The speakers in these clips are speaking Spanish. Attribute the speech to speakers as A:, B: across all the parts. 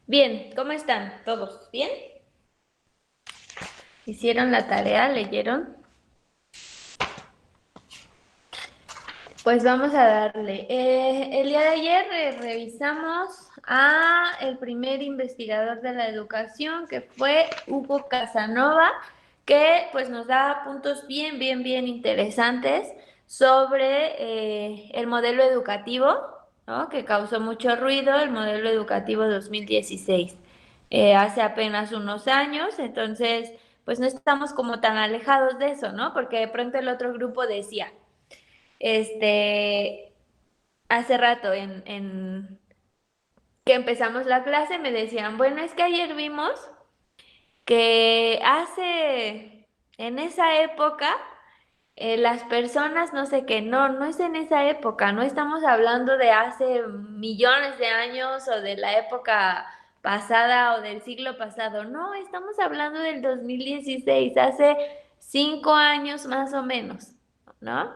A: Bien, ¿cómo están? ¿Todos bien? ¿Hicieron la tarea? ¿Leyeron? Pues vamos a darle. El día de ayer revisamos a el primer investigador de la educación, que fue Hugo Casanova, que pues nos da puntos bien interesantes sobre el modelo educativo, ¿no? Que causó mucho ruido, el modelo educativo 2016, hace apenas unos años. Entonces pues no estamos como tan alejados de eso, ¿no? Porque de pronto el otro grupo decía, este, hace rato que empezamos la clase me decían, bueno, es que ayer vimos que en esa época, las personas, no sé qué, no es en esa época, no estamos hablando de hace millones de años o de la época pasada o del siglo pasado, no, estamos hablando del 2016, hace 5 años más o menos, ¿no?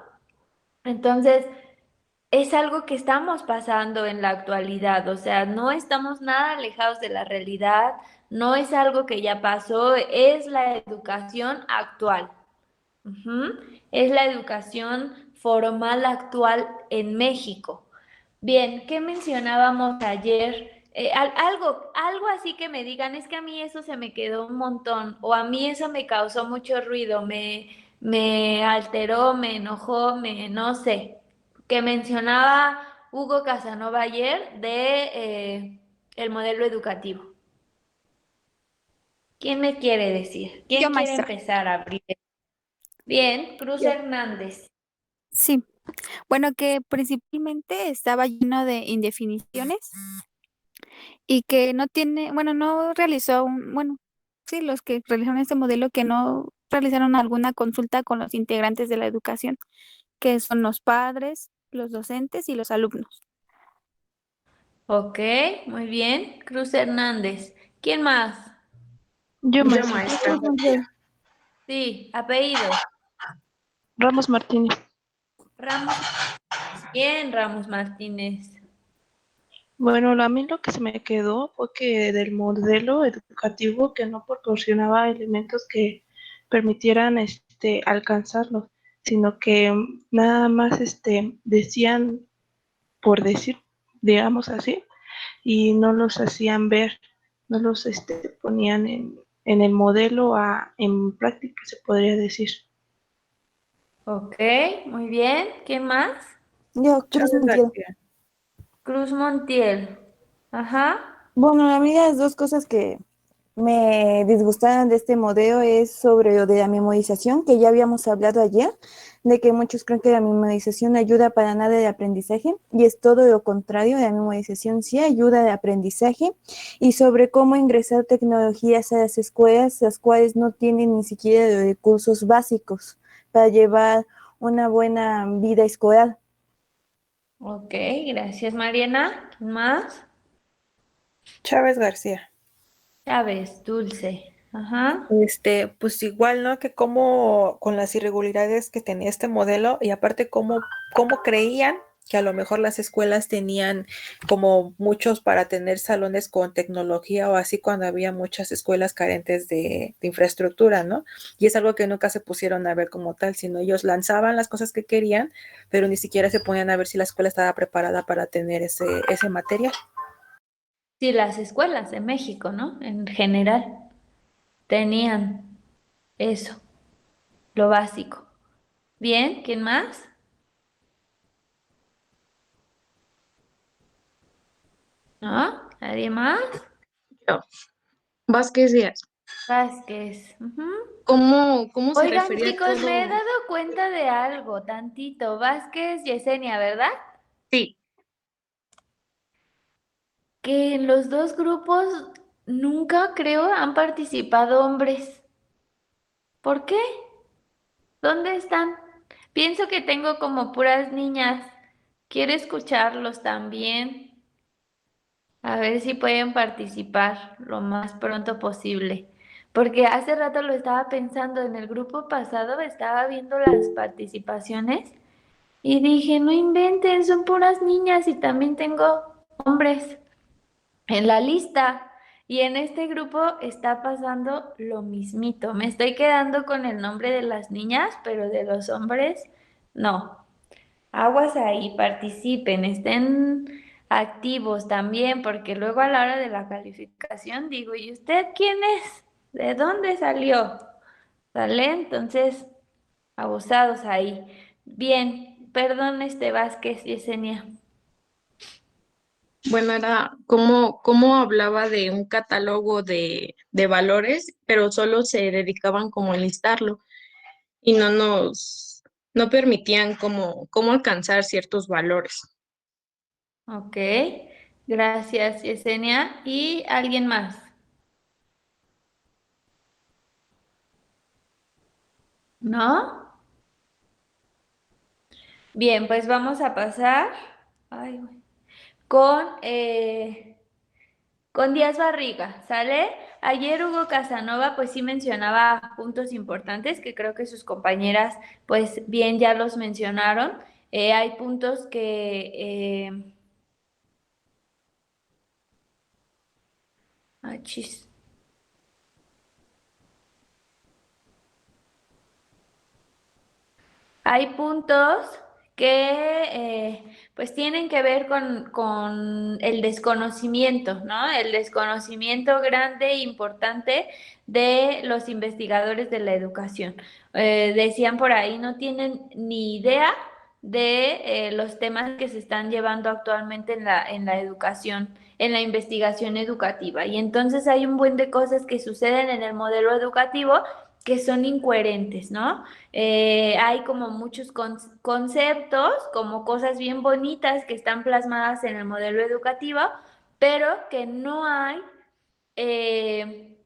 A: Entonces, es algo que estamos pasando en la actualidad, o sea, no estamos nada alejados de la realidad, no es algo que ya pasó, es la educación actual. Ujú. Es la educación formal actual en México. Bien, ¿qué mencionábamos ayer? Algo así que me digan, es que a mí eso se me quedó un montón, o a mí eso me causó mucho ruido, me alteró, me enojó, no sé, que mencionaba Hugo Casanova ayer de el modelo educativo. ¿Quién me quiere decir?
B: Yo,
A: ¿Quién quiere
B: maestra.
A: empezar a abrir? Bien, Cruz
B: Yo.
A: Hernández.
B: Sí, bueno, que principalmente estaba lleno de indefiniciones y que no tiene, bueno, no realizó bueno, sí, los que realizaron este modelo que no realizaron alguna consulta con los integrantes de la educación, que son los padres, los docentes y los alumnos.
A: Ok, muy bien. Cruz Hernández. ¿Quién más?
C: Yo,
D: Yo,
C: maestra.
D: maestra.
A: Sí, apellido.
C: Ramos Martínez.
A: Ramos. Bien, Ramos Martínez.
C: Bueno, a mí lo que se me quedó fue que del modelo educativo que no proporcionaba elementos que permitieran alcanzarlos, sino que nada más decían por decir, digamos así, y no los hacían ver, no los ponían en el modelo en práctica, se podría decir.
A: Ok, muy bien. ¿Quién más?
D: Yo, Cruz
C: Chávez
D: Montiel.
C: García.
A: Cruz Montiel. Ajá.
D: Bueno, a mí las dos cosas que me disgustaron de este modelo es sobre lo de la memorización, que ya habíamos hablado ayer, de que muchos creen que la memorización no ayuda para nada de aprendizaje, y es todo lo contrario, la memorización sí ayuda de aprendizaje, y sobre cómo ingresar tecnologías a las escuelas, las cuales no tienen ni siquiera los recursos básicos para llevar una buena vida escolar.
A: Ok, gracias, Mariana. ¿Quién más?
E: Chávez García.
A: Chávez, Dulce. Ajá.
E: Pues igual, ¿no? Que como con las irregularidades que tenía este modelo y aparte cómo creían que a lo mejor las escuelas tenían como muchos para tener salones con tecnología o así cuando había muchas escuelas carentes de infraestructura, ¿no? Y es algo que nunca se pusieron a ver como tal, sino ellos lanzaban las cosas que querían, pero ni siquiera se ponían a ver si la escuela estaba preparada para tener ese material.
A: Sí, las escuelas de México, ¿no? En general tenían eso, lo básico. Bien, ¿quién más? ¿No? ¿Nadie más?
F: Yo. Vázquez Díaz.
A: Vázquez. Ujú.
F: ¿Cómo se
A: Oigan,
F: refería
A: chicos, me he
F: todo?
A: dado cuenta de algo, tantito. Vázquez, Yesenia, ¿verdad?
F: Sí,
A: Que en los dos grupos nunca, creo, han participado hombres. ¿Por qué? ¿Dónde están? Pienso que tengo como puras niñas. Quiero escucharlos también. A ver si pueden participar lo más pronto posible. Porque hace rato lo estaba pensando, en el grupo pasado estaba viendo las participaciones y dije, no inventen, son puras niñas y también tengo hombres en la lista. Y en este grupo está pasando lo mismito. Me estoy quedando con el nombre de las niñas, pero de los hombres, no. Aguas ahí, participen, estén activos también, porque luego a la hora de la calificación digo, ¿y usted quién es? ¿De dónde salió? ¿Sale? Entonces, abusados ahí. Bien, perdón, Vázquez, Yesenia.
F: Bueno, era como hablaba de un catálogo de valores, pero solo se dedicaban como a listarlo y no permitían cómo alcanzar ciertos valores.
A: Ok, gracias, Yesenia. ¿Y alguien más? ¿No? Bien, pues vamos a pasar ay, güey, con, eh, con Díaz Barriga, ¿sale? Ayer Hugo Casanova pues sí mencionaba puntos importantes que creo que sus compañeras pues bien ya los mencionaron. Hay puntos chis. Hay puntos que pues tienen que ver con el desconocimiento, ¿no? El desconocimiento grande e importante de los investigadores de la educación. Decían por ahí, no tienen ni idea de los temas que se están llevando actualmente en la educación, en la investigación educativa. Y entonces hay un buen de cosas que suceden en el modelo educativo que son incoherentes, ¿no? Hay como muchos conceptos, como cosas bien bonitas que están plasmadas en el modelo educativo, pero que no hay eh,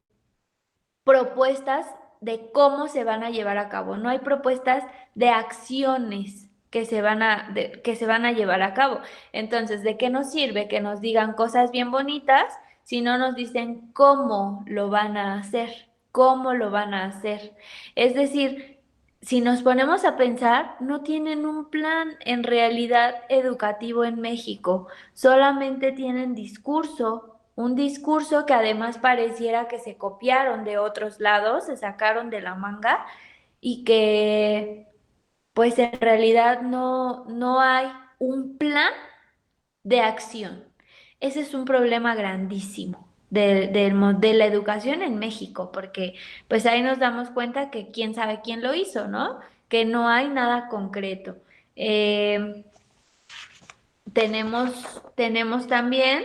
A: propuestas de cómo se van a llevar a cabo, no hay propuestas de acciones que se van a llevar a cabo. Entonces, ¿de qué nos sirve que nos digan cosas bien bonitas si no nos dicen cómo lo van a hacer? ¿Cómo lo van a hacer? Es decir, si nos ponemos a pensar, no tienen un plan en realidad educativo en México, solamente tienen discurso, un discurso que además pareciera que se copiaron de otros lados, se sacaron de la manga y que pues en realidad no hay un plan de acción. Ese es un problema grandísimo de la educación en México, porque pues ahí nos damos cuenta que quién sabe quién lo hizo, ¿no? Que no hay nada concreto. Eh, tenemos también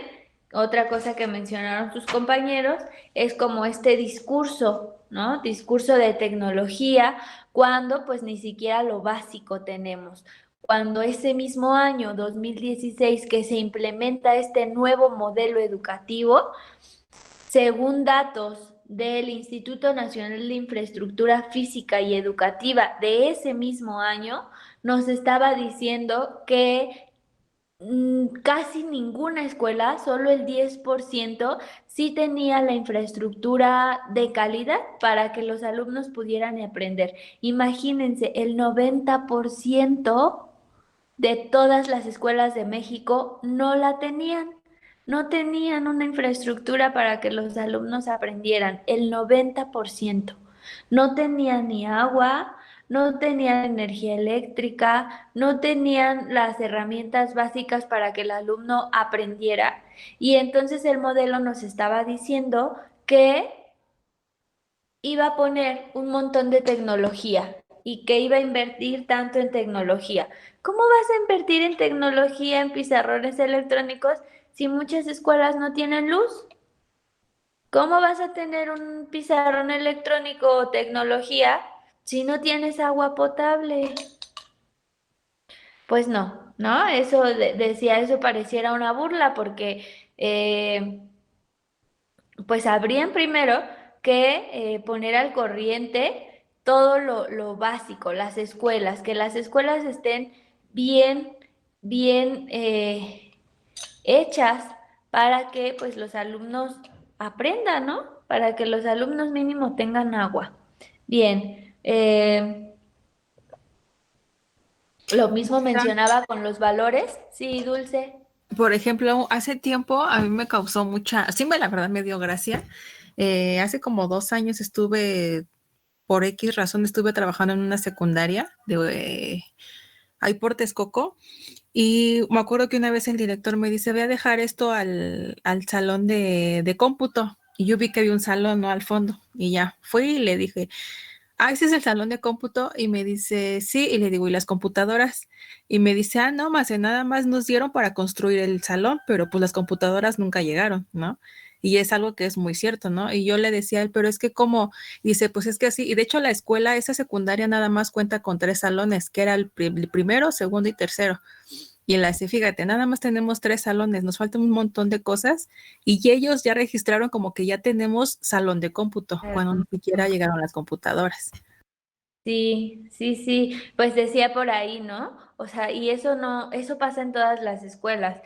A: otra cosa que mencionaron sus compañeros, es como este discurso, ¿no? Discurso de tecnología, cuando pues ni siquiera lo básico tenemos. Cuando ese mismo año, 2016, que se implementa este nuevo modelo educativo, según datos del Instituto Nacional de Infraestructura Física y Educativa de ese mismo año, nos estaba diciendo que casi ninguna escuela, solo el 10%, sí tenía la infraestructura de calidad para que los alumnos pudieran aprender. Imagínense, el 90% de todas las escuelas de México no la tenían. No tenían una infraestructura para que los alumnos aprendieran, el 90%. No tenían ni agua, no tenían energía eléctrica, no tenían las herramientas básicas para que el alumno aprendiera. Y entonces el modelo nos estaba diciendo que iba a poner un montón de tecnología y que iba a invertir tanto en tecnología. ¿Cómo vas a invertir en tecnología, en pizarrones electrónicos, si muchas escuelas no tienen luz? ¿Cómo vas a tener un pizarrón electrónico o tecnología si no tienes agua potable? Pues no, ¿no? Eso decía, eso pareciera una burla porque pues habrían primero que poner al corriente todo lo básico, las escuelas, que las escuelas estén bien, bien hechas para que pues los alumnos aprendan, ¿no? Para que los alumnos mínimo tengan agua. Bien, lo mismo mencionaba con los valores. Sí, Dulce.
G: Por ejemplo, hace tiempo a mí me causó mucha, sí, la verdad me dio gracia. Hace como 2 años estuve, por X razón, estuve trabajando en una secundaria ahí por Texcoco. Y me acuerdo que una vez el director me dice, voy a dejar esto al salón de cómputo. Y yo vi que había un salón, ¿no? Al fondo. Y ya fui y le dije, ese es el salón de cómputo. Y me dice, sí. Y le digo, ¿y las computadoras? Y me dice, no, más nada más nos dieron para construir el salón, pero pues las computadoras nunca llegaron, ¿no? Y es algo que es muy cierto, ¿no? Y yo le decía a él, pero es que como, dice, pues es que así, y de hecho la escuela, esa secundaria nada más cuenta con 3 salones, que era el primero, segundo y tercero. Y en la C, fíjate, nada más tenemos 3 salones, nos faltan un montón de cosas y ellos ya registraron como que ya tenemos salón de cómputo, cuando ni siquiera llegaron las computadoras.
A: Sí, sí, sí, pues decía por ahí, ¿no? O sea, y eso no, eso pasa en todas las escuelas.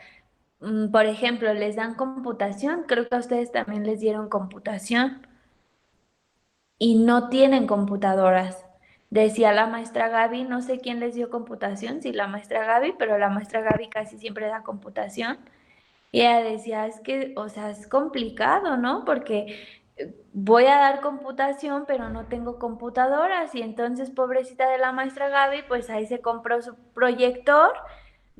A: Por ejemplo, les dan computación, creo que a ustedes también les dieron computación y no tienen computadoras. Decía la maestra Gaby, no sé quién les dio computación, si la maestra Gaby, pero la maestra Gaby casi siempre da computación. Y ella decía, es que, o sea, es complicado, ¿no? Porque voy a dar computación, pero no tengo computadoras. Y entonces, pobrecita de la maestra Gaby, pues ahí se compró su proyector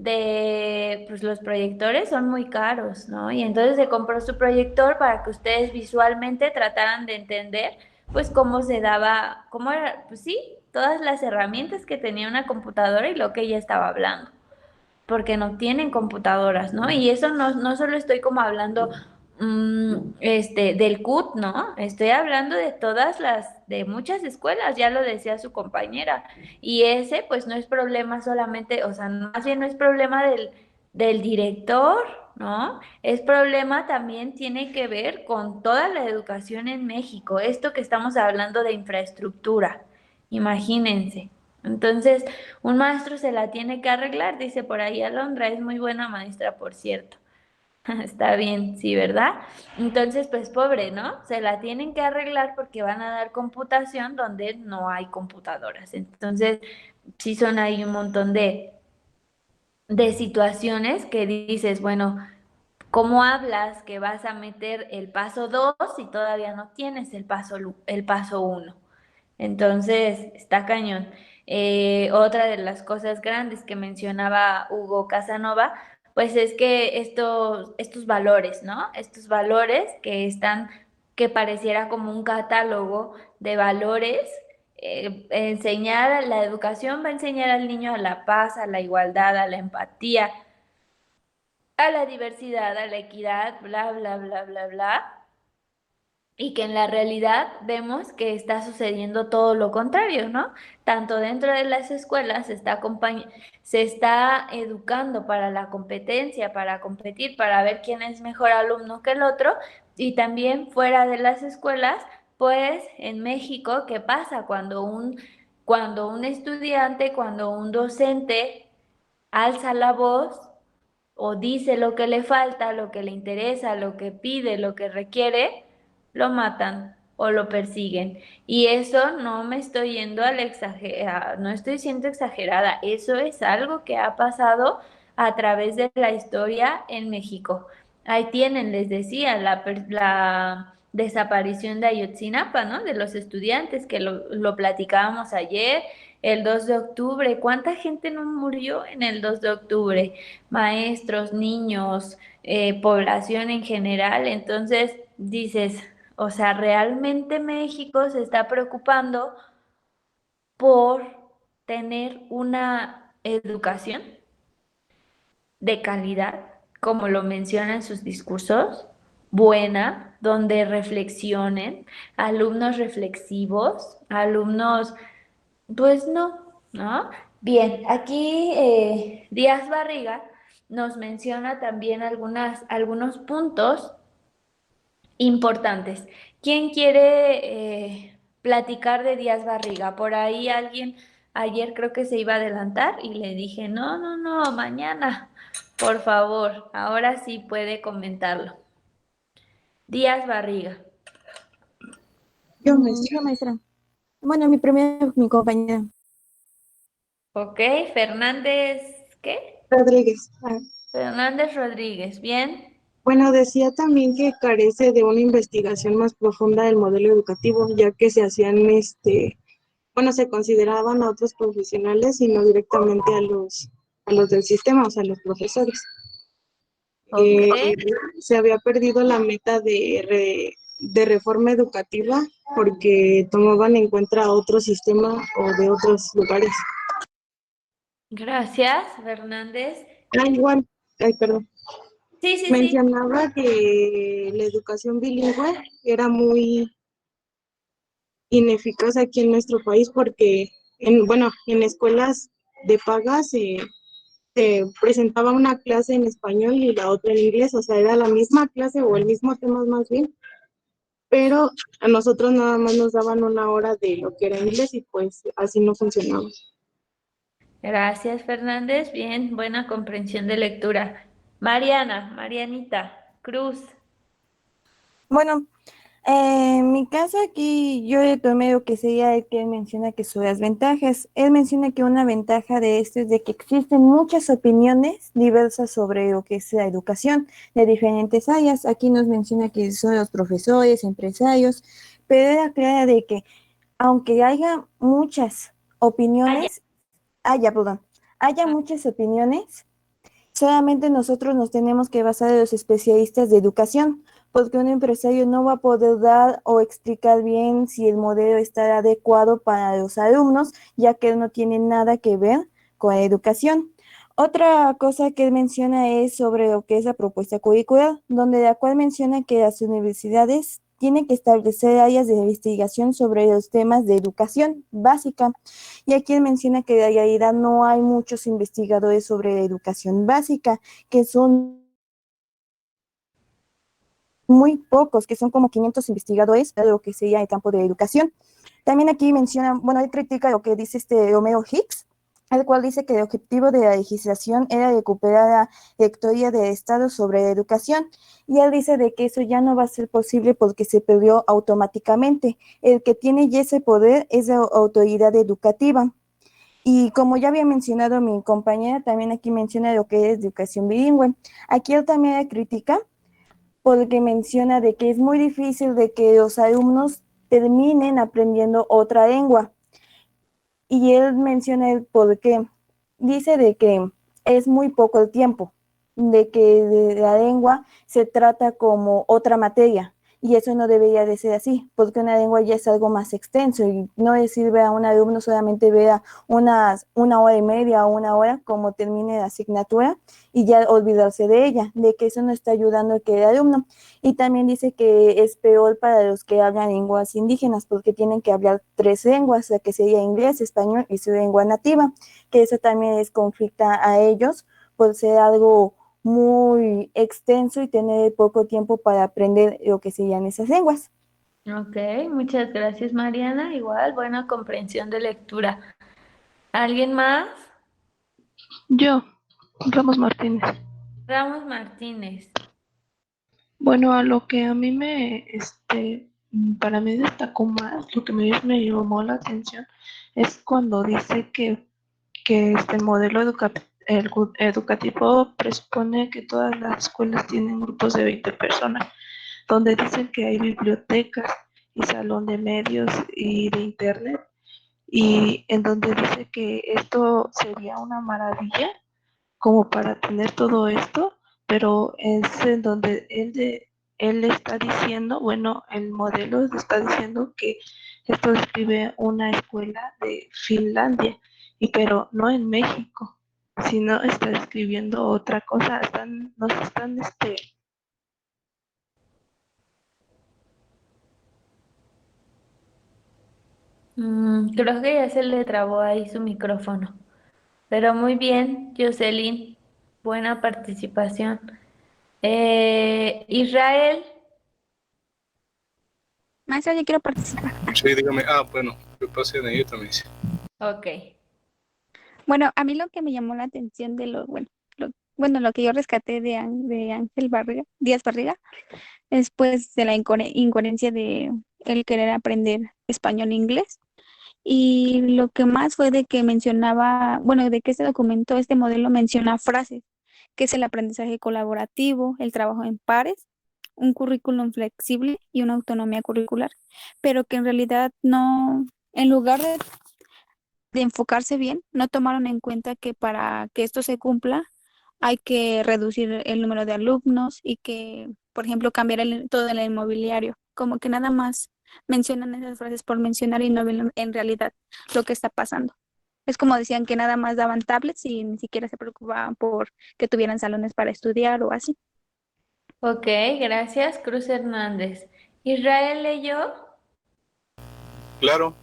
A: pues los proyectores son muy caros, ¿no? Y entonces se compró su proyector para que ustedes visualmente trataran de entender, pues, cómo se daba, cómo era, pues sí, todas las herramientas que tenía una computadora y lo que ella estaba hablando porque no tienen computadoras, ¿no? Y eso no solo estoy como hablando del CUT, ¿no? Estoy hablando de de muchas escuelas, ya lo decía su compañera. Y ese, pues no es problema solamente, o sea, más bien no es problema del director, ¿no? Es problema también tiene que ver con toda la educación en México, esto que estamos hablando de infraestructura, imagínense. Entonces, un maestro se la tiene que arreglar, dice por ahí Alondra, es muy buena maestra, por cierto. Está bien, sí, ¿verdad? Entonces, pues pobre, ¿no? Se la tienen que arreglar porque van a dar computación donde no hay computadoras. Entonces, sí son ahí un montón de situaciones que dices, bueno, ¿cómo hablas que vas a meter el paso 2 si todavía no tienes el paso 1? Entonces, está cañón. Otra de las cosas grandes que mencionaba Hugo Casanova, pues es que estos valores, ¿no? Estos valores que están, que pareciera como un catálogo de valores, la educación va a enseñar al niño a la paz, a la igualdad, a la empatía, a la diversidad, a la equidad, bla, bla, bla, bla, bla y que en la realidad vemos que está sucediendo todo lo contrario, ¿no? Tanto dentro de las escuelas se está educando para la competencia, para competir, para ver quién es mejor alumno que el otro, y también fuera de las escuelas, pues en México, ¿qué pasa cuando un estudiante, cuando un docente alza la voz o dice lo que le falta, lo que le interesa, lo que pide, lo que requiere, lo matan o lo persiguen? Y eso no me estoy yendo al exagerar, no estoy siendo exagerada, eso es algo que ha pasado a través de la historia en México. Ahí tienen, les decía, la desaparición de Ayotzinapa, ¿no? De los estudiantes, que lo platicábamos ayer, el 2 de octubre. ¿Cuánta gente no murió en el 2 de octubre? Maestros, niños, población en general. Entonces dices, o sea, realmente México se está preocupando por tener una educación de calidad, como lo menciona en sus discursos, buena, donde reflexionen, alumnos reflexivos, alumnos, pues no, ¿no? Bien, aquí Díaz Barriga nos menciona también algunos puntos importantes. ¿Quién quiere platicar de Díaz Barriga? Por ahí alguien ayer creo que se iba a adelantar y le dije, no, no, no, mañana, por favor, ahora sí puede comentarlo. Díaz Barriga.
C: Yo, maestra.
D: Yo, maestra. Bueno, mi compañera.
A: Ok, Fernández, ¿qué?
C: Rodríguez.
A: Fernández Rodríguez, ¿bien?
H: Bueno, decía también que carece de una investigación más profunda del modelo educativo, ya que se hacían, bueno, se consideraban a otros profesionales y no directamente a los del sistema, o sea, a los profesores.
A: Ok.
H: Se había perdido la meta de reforma educativa porque tomaban en cuenta otro sistema o de otros lugares.
A: Gracias, Fernández.
H: Ah, igual, ay, perdón.
A: Sí, sí, sí.
H: Mencionaba que la educación bilingüe era muy ineficaz aquí en nuestro país porque, bueno, en escuelas de paga se presentaba una clase en español y la otra en inglés, o sea, era la misma clase o el mismo tema más bien, pero a nosotros nada más nos daban una hora de lo que era inglés y pues así no funcionaba.
A: Gracias, Fernández. Bien, buena comprensión de lectura. Marianita, Cruz.
D: Bueno, en mi caso aquí yo le tomé lo que sería el que él menciona que son las ventajas. Él menciona que una ventaja de esto es de que existen muchas opiniones diversas sobre lo que es la educación de diferentes áreas. Aquí nos menciona que son los profesores, empresarios, pero él aclara de que aunque haya muchas opiniones, perdón, haya muchas opiniones, solamente nosotros nos tenemos que basar en los especialistas de educación, porque un empresario no va a poder dar o explicar bien si el modelo está adecuado para los alumnos, ya que no tiene nada que ver con la educación. Otra cosa que él menciona es sobre lo que es la propuesta curricular, donde la cual menciona que las universidades tienen que establecer áreas de investigación sobre los temas de educación básica. Y aquí él menciona que en realidad no hay muchos investigadores sobre educación básica, que son muy pocos, que son como 500 investigadores de lo que sería el campo de educación. También aquí menciona, bueno, él critica lo que dice Romero Hicks, el cual dice que el objetivo de la legislación era recuperar la rectoría del Estado sobre la educación, y él dice de que eso ya no va a ser posible porque se perdió automáticamente. El que tiene ya ese poder es la autoridad educativa. Y como ya había mencionado mi compañera, también aquí menciona lo que es educación bilingüe. Aquí él también la critica porque menciona de que es muy difícil de que los alumnos terminen aprendiendo otra lengua. Y él menciona el por qué. Dice de que es muy poco el tiempo, de que de la lengua se trata como otra materia, y eso no debería de ser así, porque una lengua ya es algo más extenso y no le sirve a un alumno solamente ver una hora y media o una hora como termine la asignatura y ya olvidarse de ella, de que eso no está ayudando a que el alumno. Y también dice que es peor para los que hablan lenguas indígenas porque tienen que hablar 3 lenguas, la que sería inglés, español y su lengua nativa, que eso también les conflicta a ellos por ser algo muy extenso y tener poco tiempo para aprender lo que serían esas lenguas.
A: Ok, muchas gracias, Mariana. Igual, buena comprensión de lectura. ¿Alguien más?
C: Yo, Ramos Martínez.
A: Ramos Martínez.
C: Bueno, a lo que a mí para mí destacó más, lo que me llamó la atención es cuando dice que este modelo educativo presupone que todas las escuelas tienen grupos de 20 personas, donde dicen que hay bibliotecas y salón de medios y de internet, y en donde dice que esto sería una maravilla como para tener todo esto, pero es en donde él está diciendo, bueno, el modelo está diciendo que esto describe una escuela de Finlandia, pero no en México, sino está describiendo otra cosa. Nos están
A: Creo que ya se le trabó ahí su micrófono. Pero muy bien, Jocelyn. Buena participación. Israel.
B: Maestra, yo quiero participar.
I: Sí, dígame. Bueno, yo pasé de ahí también. Sí.
A: Ok.
B: Bueno, a mí lo que me llamó la atención de lo que yo rescaté de Ángel Díaz Barriga, es pues de la incoherencia de el querer aprender español e inglés. Y lo que más fue de que mencionaba, bueno, de que este documento, este modelo menciona frases que es el aprendizaje colaborativo, el trabajo en pares, un currículum flexible y una autonomía curricular, pero que en realidad no, en lugar de enfocarse bien, no tomaron en cuenta que para que esto se cumpla hay que reducir el número de alumnos y que, por ejemplo, cambiar todo el inmobiliario. Como que nada más mencionan esas frases por mencionar y no ven en realidad lo que está pasando. Es como decían que nada más daban tablets y ni siquiera se preocupaban por que tuvieran salones para estudiar o así.
A: Ok, gracias, Cruz Hernández. Israel leyó.
I: Claro,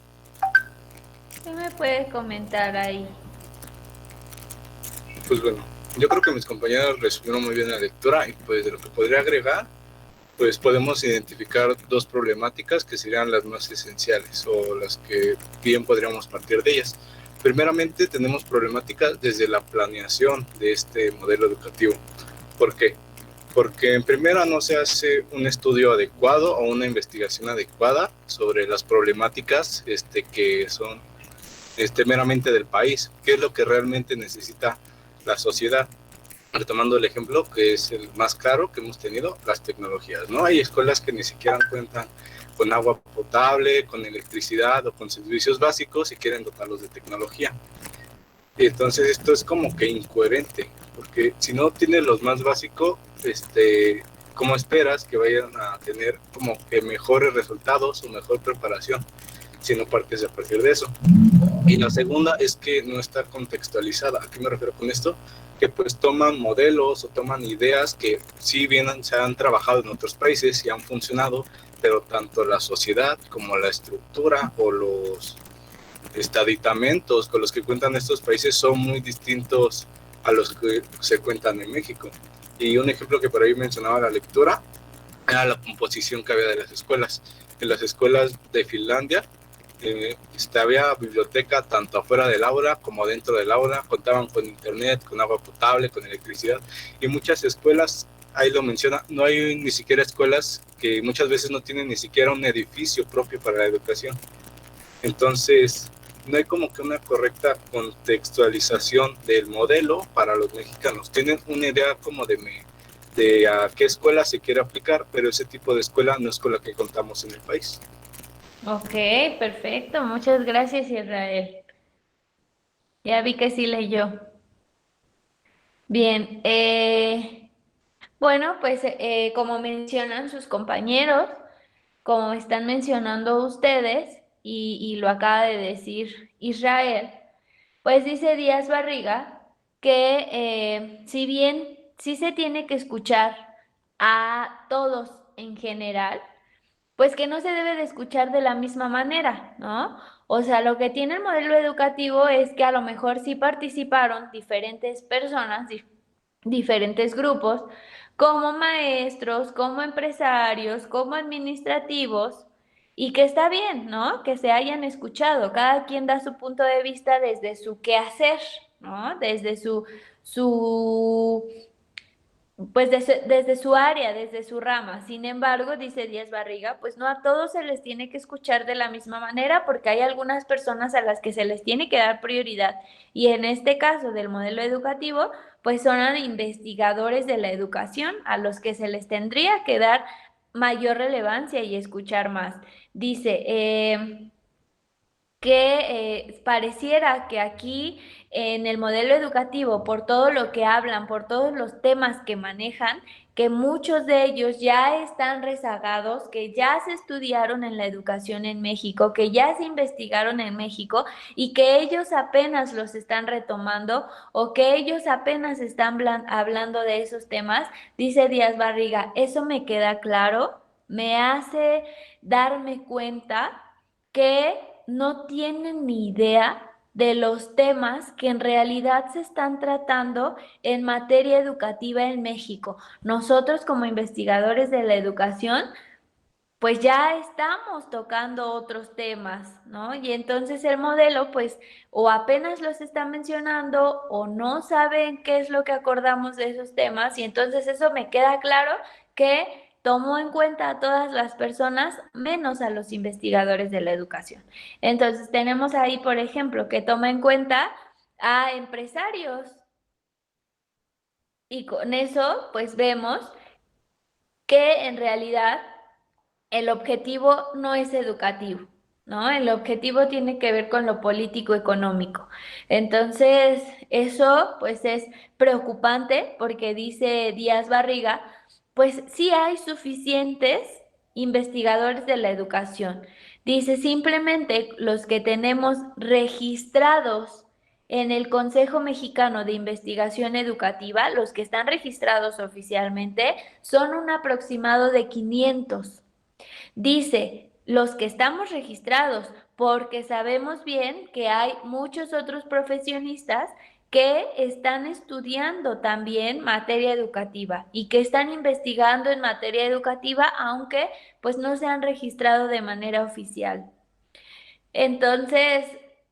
A: ¿Qué me puedes comentar ahí?
I: pues bueno, yo creo que mis compañeros resumieron muy bien la lectura y pues de lo que podría agregar, pues podemos identificar dos problemáticas que serían las más esenciales o las que bien podríamos partir de ellas. Primeramente tenemos problemáticas desde la planeación de este modelo educativo. ¿Por qué? Porque en primera no se hace un estudio adecuado o una investigación adecuada sobre las problemáticas que son meramente del país, qué es lo que realmente necesita la sociedad. Retomando el ejemplo que es el más claro que hemos tenido, las tecnologías, ¿no? Hay escuelas que ni siquiera cuentan con agua potable, con electricidad o con servicios básicos y quieren dotarlos de tecnología. Y entonces esto es como que incoherente, porque si no tienes los más básicos, ¿cómo esperas que vayan a tener como que mejores resultados o mejor preparación si no partes a partir de eso? Y la segunda es que no está contextualizada. ¿A qué me refiero con esto? Que pues toman modelos o toman ideas que sí bien se han trabajado en otros países y han funcionado, pero tanto la sociedad como la estructura o los aditamentos con los que cuentan estos países son muy distintos a los que se cuentan en México. Y un ejemplo que por ahí mencionaba la lectura era la composición que había de las escuelas. En las escuelas de Finlandia había biblioteca tanto afuera del aula como dentro del aula, contaban con internet, con agua potable, con electricidad, y muchas escuelas, ahí lo menciona, no hay ni siquiera escuelas que muchas veces no tienen ni siquiera un edificio propio para la educación. Entonces no hay como que una correcta contextualización del modelo para los mexicanos. Tienen una idea como de a qué escuela se quiere aplicar, pero ese tipo de escuela no es con la que contamos en el país.
A: Ok, perfecto. Muchas gracias, Israel. Ya vi que sí leyó. Bien, bueno, pues como mencionan sus compañeros, como están mencionando ustedes, y lo acaba de decir Israel, pues dice Díaz Barriga que si bien sí se tiene que escuchar a todos en general, pues que no se debe de escuchar de la misma manera, ¿no? O sea, lo que tiene el modelo educativo es que a lo mejor sí participaron diferentes personas, diferentes grupos, como maestros, como empresarios, como administrativos, y que está bien, ¿no? Que se hayan escuchado. Cada quien da su punto de vista desde su quehacer, ¿no? Desde su pues desde su área, desde su rama. Sin embargo, dice Díaz Barriga, pues no a todos se les tiene que escuchar de la misma manera porque hay algunas personas a las que se les tiene que dar prioridad. Y en este caso del modelo educativo, pues son a investigadores de la educación a los que se les tendría que dar mayor relevancia y escuchar más. Dice, que pareciera que aquí en el modelo educativo, por todo lo que hablan, por todos los temas que manejan, que muchos de ellos ya están rezagados, que ya se estudiaron en la educación en México, que ya se investigaron en México y que ellos apenas los están retomando o que ellos apenas están hablando de esos temas, dice Díaz Barriga, eso me queda claro, me hace darme cuenta que no tienen ni idea de los temas que en realidad se están tratando en materia educativa en México. Nosotros como investigadores de la educación, pues ya estamos tocando otros temas, ¿no? Y entonces el modelo, pues, o apenas los está mencionando o no saben qué es lo que acordamos de esos temas, y entonces eso me queda claro que tomó en cuenta a todas las personas, menos a los investigadores de la educación. Entonces tenemos ahí, por ejemplo, que toma en cuenta a empresarios, Y con eso, pues vemos que en realidad el objetivo no es educativo, ¿no? El objetivo tiene que ver con lo político-económico. Entonces, eso pues es preocupante porque dice Díaz Barriga, pues sí hay suficientes investigadores de la educación. Dice, simplemente los que tenemos registrados en el Consejo Mexicano de Investigación Educativa, los que están registrados oficialmente, son un aproximado de 500. Dice, los que estamos registrados, porque sabemos bien que hay muchos otros profesionistas que están estudiando también materia educativa y que están investigando en materia educativa, aunque pues no se han registrado de manera oficial. Entonces,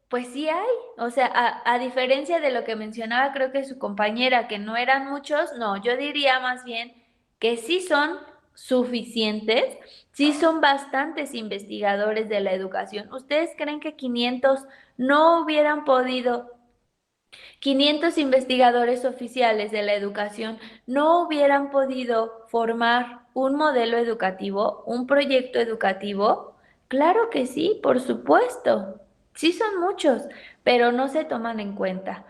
A: pues sí hay, o sea, a diferencia de lo que mencionaba, creo que su compañera, que no eran muchos, no, yo diría más bien que sí son suficientes, sí son bastantes investigadores de la educación. ¿Ustedes creen que 500 no hubieran podido, 500 investigadores oficiales de la educación no hubieran podido formar un modelo educativo, un proyecto educativo? Claro que sí, por supuesto. Sí son muchos, pero no se toman en cuenta.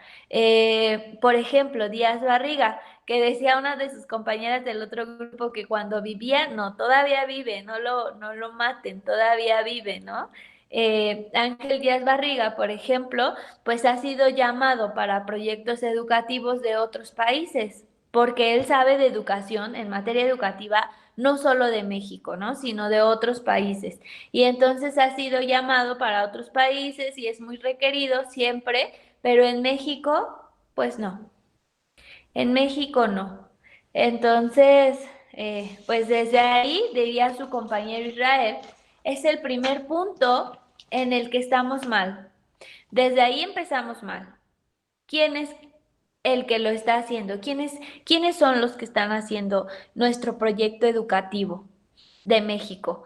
A: Por ejemplo, Díaz Barriga, que decía una de sus compañeras del otro grupo que cuando vivía, no, todavía vive, no lo maten, todavía vive, ¿no? Ángel Díaz Barriga, por ejemplo, pues ha sido llamado para proyectos educativos de otros países, porque él sabe de educación en materia educativa, no solo de México, ¿no? Sino de otros países. Y entonces ha sido llamado para otros países y es muy requerido siempre, pero en México, pues no. En México no. Entonces, pues desde ahí, diría su compañero Israel, es el primer punto en el que estamos mal. Desde ahí empezamos mal. ¿Quién es el que lo está haciendo? ¿Quiénes son los que están haciendo nuestro proyecto educativo de México?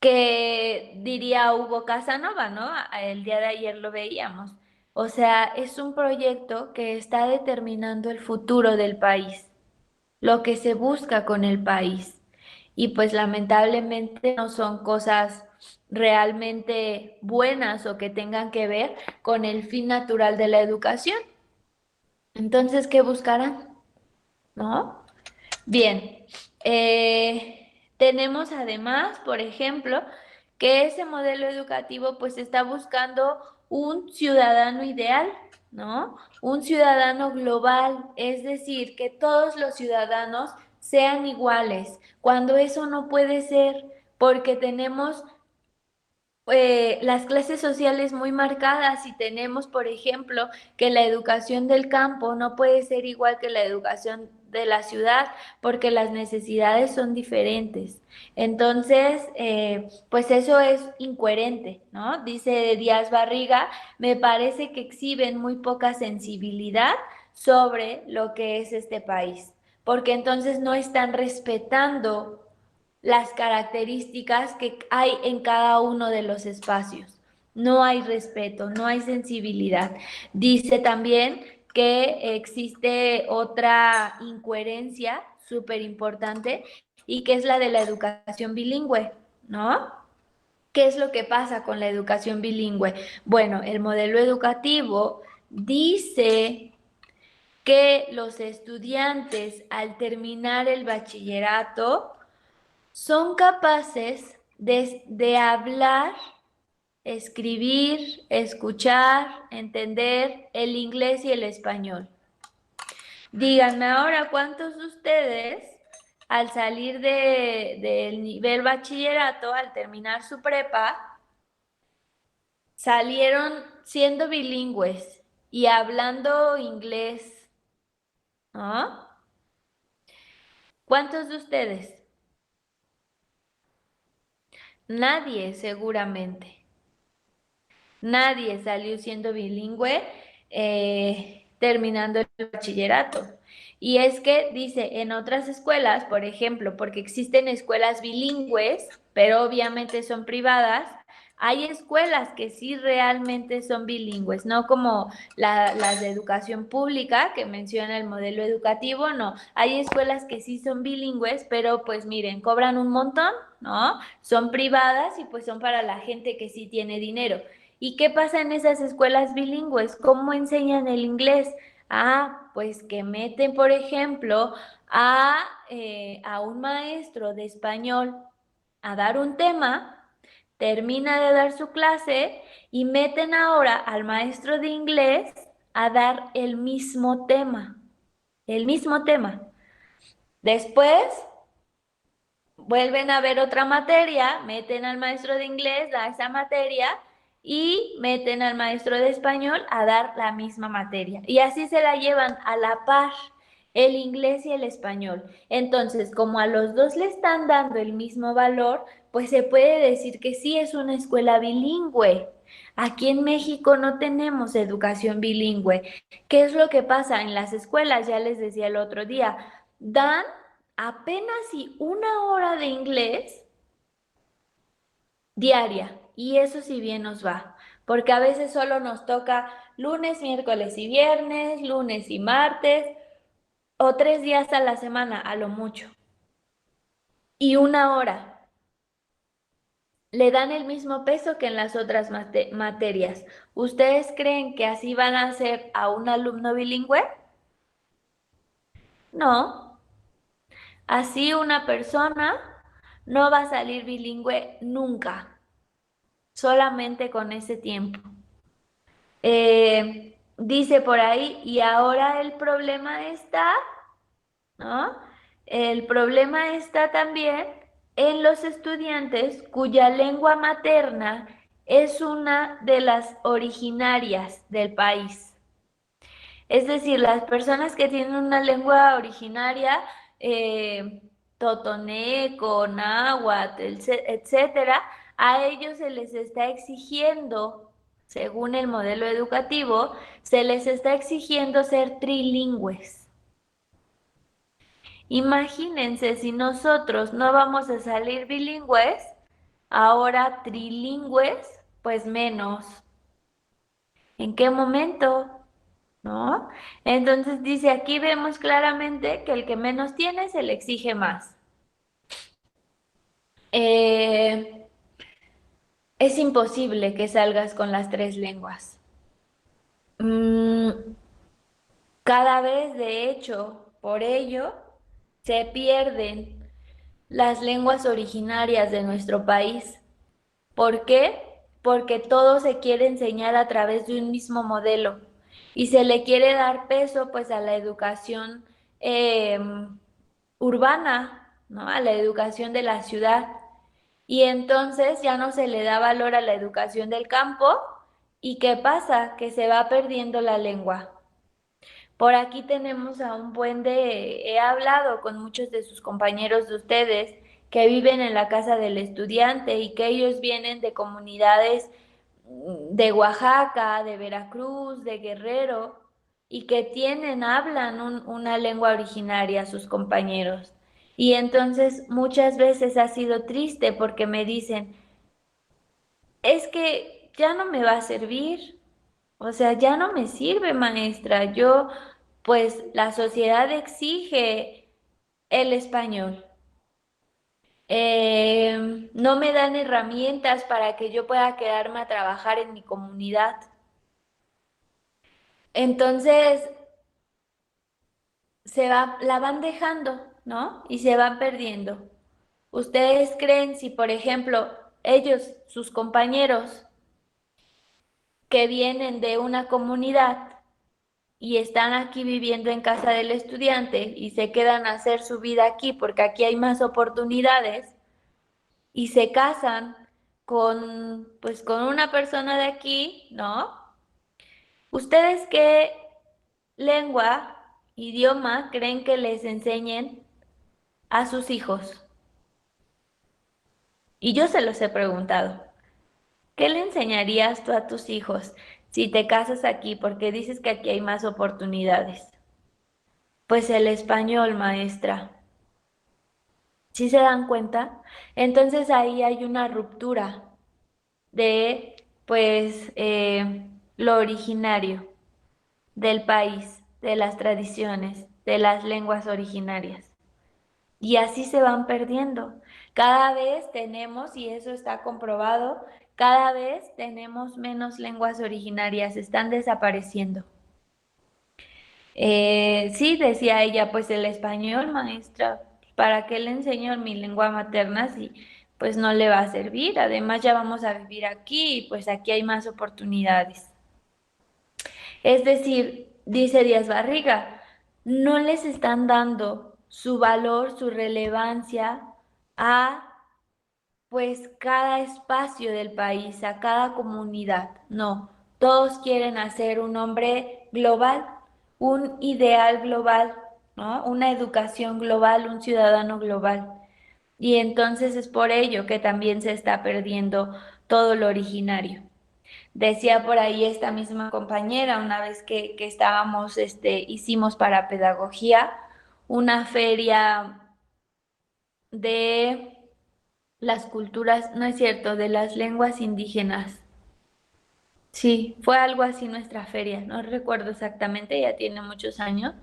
A: Que diría Hugo Casanova, ¿no? El día de ayer lo veíamos. O sea, es un proyecto que está determinando el futuro del país, lo que se busca con el país. Y pues lamentablemente no son cosas realmente buenas o que tengan que ver con el fin natural de la educación. Entonces, ¿qué buscarán? ¿No? Bien, tenemos además, por ejemplo, que ese modelo educativo pues está buscando un ciudadano ideal, ¿no? Un ciudadano global, es decir, que todos los ciudadanos sean iguales, cuando eso no puede ser, porque tenemos las clases sociales muy marcadas y tenemos, por ejemplo, que la educación del campo no puede ser igual que la educación de la ciudad porque las necesidades son diferentes. Entonces, pues eso es incoherente, ¿no? Dice Díaz Barriga, me parece que exhiben muy poca sensibilidad sobre lo que es este país, porque entonces no están respetando las características que hay en cada uno de los espacios. No hay respeto, no hay sensibilidad. Dice también que existe otra incoherencia súper importante y que es la de la educación bilingüe, ¿no? ¿Qué es lo que pasa con la educación bilingüe? Bueno, el modelo educativo dice que los estudiantes al terminar el bachillerato son capaces de hablar, escribir, escuchar, entender el inglés y el español. Díganme ahora cuántos de ustedes al salir del nivel bachillerato, al terminar su prepa, salieron siendo bilingües y hablando inglés, ¿no? ¿Cuántos de ustedes? Nadie, seguramente. Nadie salió siendo bilingüe terminando el bachillerato. Y es que dice, en otras escuelas, por ejemplo, porque existen escuelas bilingües, pero obviamente son privadas, Hay escuelas que sí realmente son bilingües, no como las de educación pública que menciona el modelo educativo, no. Hay escuelas que sí son bilingües, pero pues miren, cobran un montón, ¿no? Son privadas y pues son para la gente que sí tiene dinero. ¿Y qué pasa en esas escuelas bilingües? ¿Cómo enseñan el inglés? Ah, pues que meten, por ejemplo, a un maestro de español a dar un tema, termina de dar su clase y meten ahora al maestro de inglés a dar el mismo tema, el mismo tema. Después vuelven a ver otra materia, meten al maestro de inglés a esa materia y meten al maestro de español a dar la misma materia. Y así se la llevan a la par, el inglés y el español. Entonces, como a los dos le están dando el mismo valor, pues se puede decir que sí es una escuela bilingüe. Aquí en México no tenemos educación bilingüe. ¿Qué es lo que pasa en las escuelas? Ya les decía el otro día, dan apenas y 1 hora de inglés diaria. Y eso sí bien nos va, porque a veces solo nos toca lunes, miércoles y viernes, lunes y martes, o 3 días a la semana, a lo mucho. Y 1 hora. Le dan el mismo peso que en las otras materias. ¿Ustedes creen que así van a hacer a un alumno bilingüe? No. Así una persona no va a salir bilingüe nunca, solamente con ese tiempo. Dice por ahí, y ahora el problema está, ¿no? El problema está también en los estudiantes cuya lengua materna es una de las originarias del país. Es decir, las personas que tienen una lengua originaria, totoneco, náhuatl, etcétera, a ellos se les está exigiendo, según el modelo educativo, se les está exigiendo ser trilingües. Imagínense si nosotros no vamos a salir bilingües, ahora trilingües, pues menos. ¿En qué momento? ¿No? Entonces dice, aquí vemos claramente que el que menos tiene se le exige más. Es imposible que salgas con las 3 lenguas. Cada vez, de hecho, por ello, se pierden las lenguas originarias de nuestro país. ¿Por qué? Porque todo se quiere enseñar a través de un mismo modelo y se le quiere dar peso pues a la educación eh, urbana, ¿no? A la educación de la ciudad. Y entonces ya no se le da valor a la educación del campo. ¿Y qué pasa? Que se va perdiendo la lengua. Por aquí tenemos a un he hablado con muchos de sus compañeros de ustedes que viven en la casa del estudiante y que ellos vienen de comunidades de Oaxaca, de Veracruz, de Guerrero, y que hablan una lengua originaria, sus compañeros. Y entonces muchas veces ha sido triste porque me dicen, es que ya no me va a servir, o sea, ya no me sirve, maestra. Pues la sociedad exige el español. No me dan herramientas para que yo pueda quedarme a trabajar en mi comunidad. Entonces, la van dejando, ¿no? Y se van perdiendo. ¿Ustedes creen si, por ejemplo, ellos, sus compañeros, que vienen de una comunidad y están aquí viviendo en casa del estudiante y se quedan a hacer su vida aquí porque aquí hay más oportunidades y se casan pues con una persona de aquí, ¿no? ¿Ustedes qué lengua, idioma creen que les enseñen a sus hijos? Y yo se los he preguntado. ¿Qué le enseñarías tú a tus hijos si te casas aquí porque dices que aquí hay más oportunidades? Pues el español, maestra. ¿Sí se dan cuenta? Entonces ahí hay una ruptura, de, pues, lo originario del país, de las tradiciones, de las lenguas originarias. Y así se van perdiendo. Cada vez tenemos, y eso está comprobado, cada vez tenemos menos lenguas originarias, están desapareciendo. Sí, decía ella, pues el español, maestra, ¿para qué le enseño mi lengua materna si pues no le va a servir? Además ya vamos a vivir aquí y pues aquí hay más oportunidades. Es decir, dice Díaz Barriga, no les están dando su valor, su relevancia a pues cada espacio del país, a cada comunidad. No, todos quieren hacer un hombre global, un ideal global, ¿no? Una educación global, un ciudadano global. Y entonces es por ello que también se está perdiendo todo lo originario. Decía por ahí esta misma compañera, una vez que estábamos, hicimos para pedagogía una feria de las culturas, no es cierto, de las lenguas indígenas. Sí, fue algo así nuestra feria, no recuerdo exactamente, ya tiene muchos años.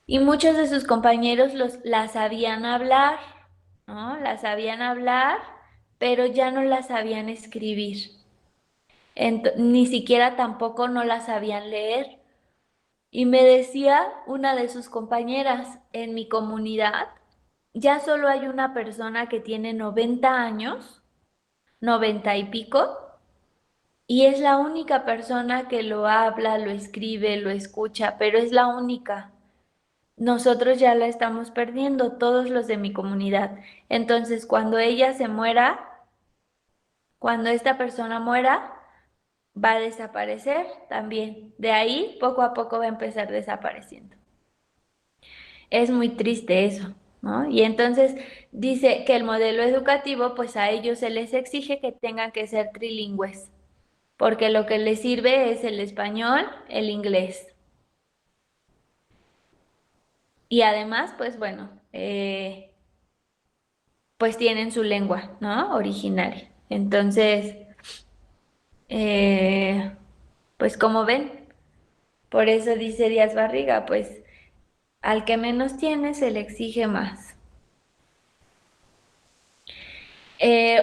A: Y muchos de sus compañeros la sabían hablar, ¿no? La sabían hablar, pero ya no la sabían escribir. Ni siquiera tampoco no la sabían leer. Y me decía una de sus compañeras, en mi comunidad, ya solo hay una persona que tiene 90 años, 90 y pico, y es la única persona que lo habla, lo escribe, lo escucha, pero es la única. Nosotros ya la estamos perdiendo, todos los de mi comunidad. Entonces, cuando ella se muera, cuando esta persona muera, va a desaparecer también. De ahí, poco a poco va a empezar desapareciendo. Es muy triste eso, ¿no? Y entonces dice que el modelo educativo, pues a ellos se les exige que tengan que ser trilingües, porque lo que les sirve es el español, el inglés. Y además, pues bueno, pues tienen su lengua, ¿no? Originaria. Entonces, pues como ven, por eso dice Díaz Barriga, pues al que menos tiene se le exige más.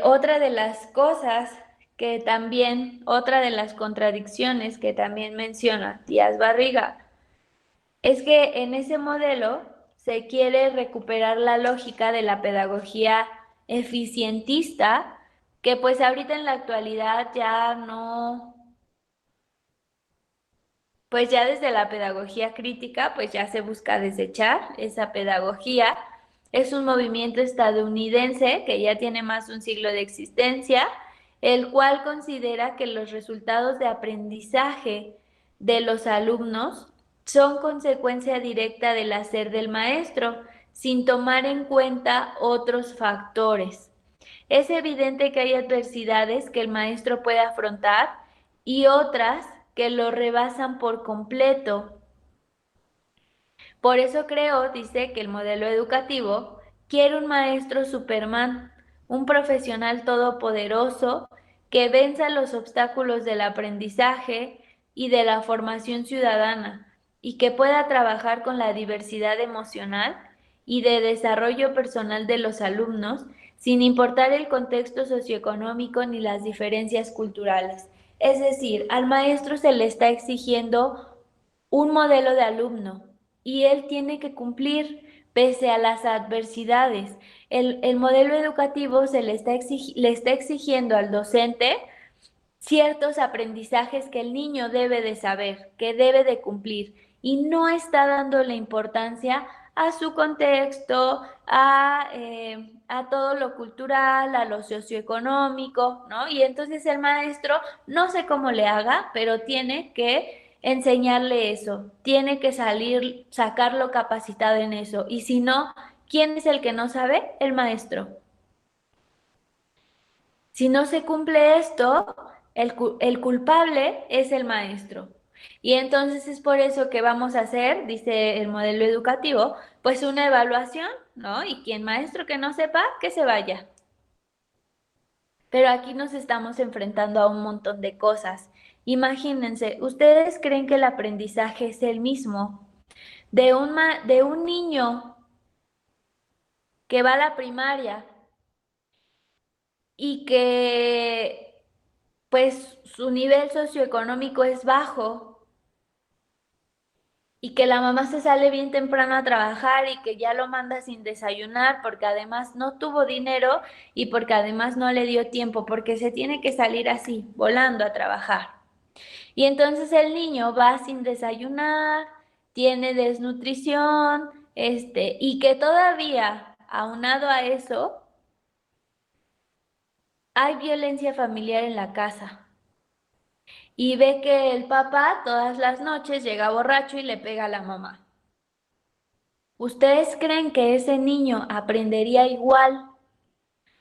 A: Otra de las cosas que también, otra de las contradicciones que también menciona Díaz Barriga, es que en ese modelo se quiere recuperar la lógica de la pedagogía eficientista, que pues ahorita en la actualidad ya no, pues ya desde la pedagogía crítica, pues ya se busca desechar esa pedagogía. Es un movimiento estadounidense que ya tiene más de un siglo de existencia, el cual considera que los resultados de aprendizaje de los alumnos son consecuencia directa del hacer del maestro, sin tomar en cuenta otros factores. Es evidente que hay adversidades que el maestro puede afrontar y otras que lo rebasan por completo. Por eso creo, dice, que el modelo educativo quiere un maestro Superman, un profesional todopoderoso que venza los obstáculos del aprendizaje y de la formación ciudadana y que pueda trabajar con la diversidad emocional y de desarrollo personal de los alumnos sin importar el contexto socioeconómico ni las diferencias culturales. Es decir, al maestro se le está exigiendo un modelo de alumno y él tiene que cumplir pese a las adversidades. El modelo educativo se le está exigiendo al docente ciertos aprendizajes que el niño debe de saber, que debe de cumplir, y no está dando la importancia a su contexto, a todo lo cultural, a lo socioeconómico, ¿no? Y entonces el maestro, no sé cómo le haga, pero tiene que enseñarle eso, tiene que sacarlo capacitado en eso, y si no, ¿quién es el que no sabe? El maestro. Si no se cumple esto, el culpable es el maestro. Y entonces es por eso que vamos a hacer, dice el modelo educativo, pues una evaluación, ¿no? Y quien maestro que no sepa, que se vaya. Pero aquí nos estamos enfrentando a un montón de cosas. Imagínense, ¿ustedes creen que el aprendizaje es el mismo de un niño que va a la primaria y que pues su nivel socioeconómico es bajo y que la mamá se sale bien temprano a trabajar y que ya lo manda sin desayunar porque además no tuvo dinero y porque además no le dio tiempo, porque se tiene que salir así, volando a trabajar? Y entonces el niño va sin desayunar, tiene desnutrición, y que todavía, aunado a eso, hay violencia familiar en la casa. Y ve que el papá todas las noches llega borracho y le pega a la mamá. ¿Ustedes creen que ese niño aprendería igual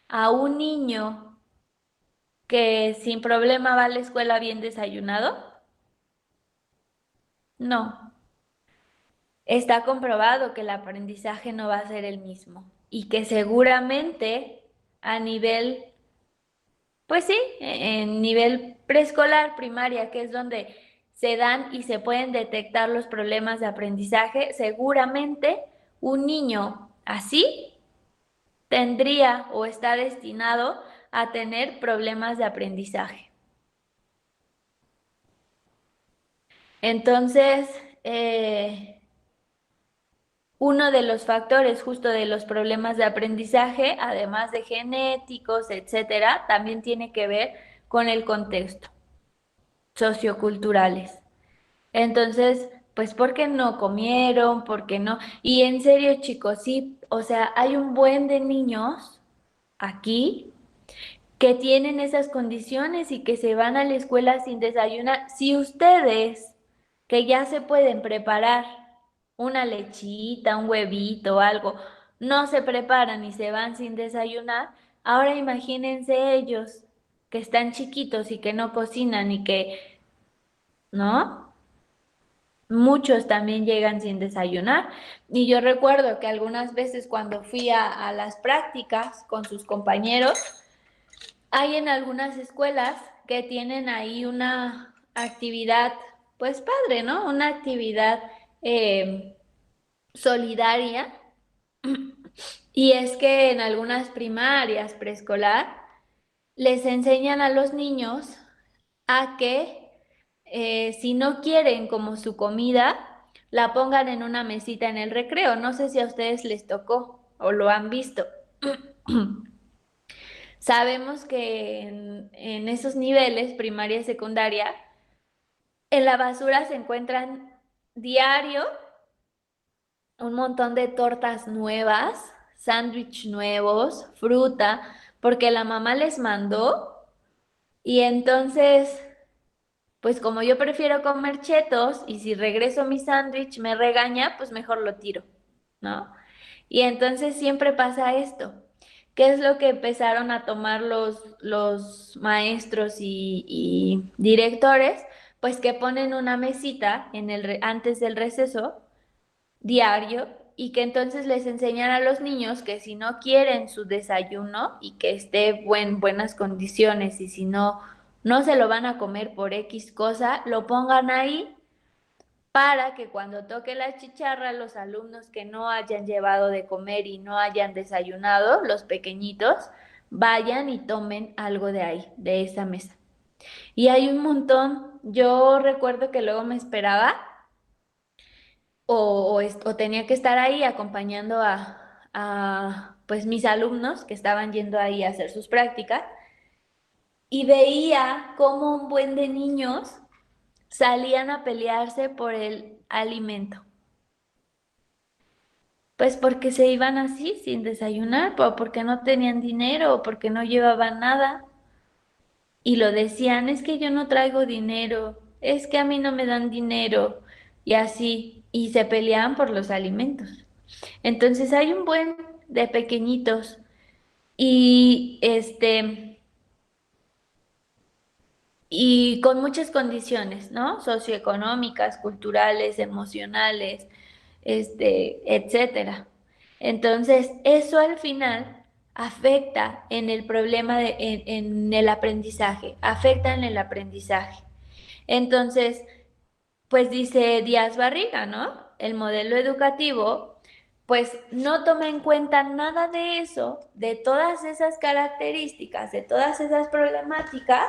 A: a un niño que sin problema va a la escuela bien desayunado? No. Está comprobado que el aprendizaje no va a ser el mismo y que seguramente a nivel, pues sí, en nivel preescolar, primaria, que es donde se dan y se pueden detectar los problemas de aprendizaje, seguramente un niño así tendría o está destinado a tener problemas de aprendizaje. Entonces, uno de los factores justo de los problemas de aprendizaje, además de genéticos, etcétera, también tiene que ver con el contexto socioculturales. Entonces, pues, ¿por qué no comieron? ¿Por qué no? Y en serio, chicos, sí, o sea, hay un buen de niños aquí que tienen esas condiciones y que se van a la escuela sin desayunar. Si ustedes, que ya se pueden preparar una lechita, un huevito, algo, no se preparan y se van sin desayunar, ahora imagínense ellos que están chiquitos y que no cocinan y que, ¿no? Muchos también llegan sin desayunar. Y yo recuerdo que algunas veces cuando fui a las prácticas con sus compañeros, hay en algunas escuelas que tienen ahí una actividad, pues padre, ¿no? Una actividad solidaria. Y es que en algunas primarias preescolar les enseñan a los niños a que si no quieren como su comida, la pongan en una mesita en el recreo. No sé si a ustedes les tocó o lo han visto. Sabemos que en esos niveles, primaria y secundaria, en la basura se encuentran diario un montón de tortas nuevas, sándwich nuevos, fruta, porque la mamá les mandó y entonces, pues como yo prefiero comer chetos y si regreso mi sándwich me regaña, pues mejor lo tiro, ¿no? Y entonces siempre pasa esto. ¿Qué es lo que empezaron a tomar los maestros y directores? Pues que ponen una mesita antes del receso diario y que entonces les enseñan a los niños que si no quieren su desayuno y que esté buenas condiciones y si no, no se lo van a comer por X cosa, lo pongan ahí para que cuando toque la chicharra los alumnos que no hayan llevado de comer y no hayan desayunado, los pequeñitos, vayan y tomen algo de ahí, de esa mesa. Y hay un montón, yo recuerdo que luego me esperaba o tenía que estar ahí acompañando pues mis alumnos que estaban yendo ahí a hacer sus prácticas y veía cómo un buen de niños salían a pelearse por el alimento. Pues porque se iban así, sin desayunar, o porque no tenían dinero, o porque no llevaban nada. Y lo decían, es que yo no traigo dinero, es que a mí no me dan dinero, y así, y se peleaban por los alimentos. Entonces hay un buen de pequeñitos, y y con muchas condiciones, ¿no? Socioeconómicas, culturales, emocionales, etcétera. Entonces, eso al final afecta en el problema en el aprendizaje, afecta en el aprendizaje. Entonces, pues dice Díaz Barriga, ¿no? El modelo educativo, pues no toma en cuenta nada de eso, de todas esas características, de todas esas problemáticas,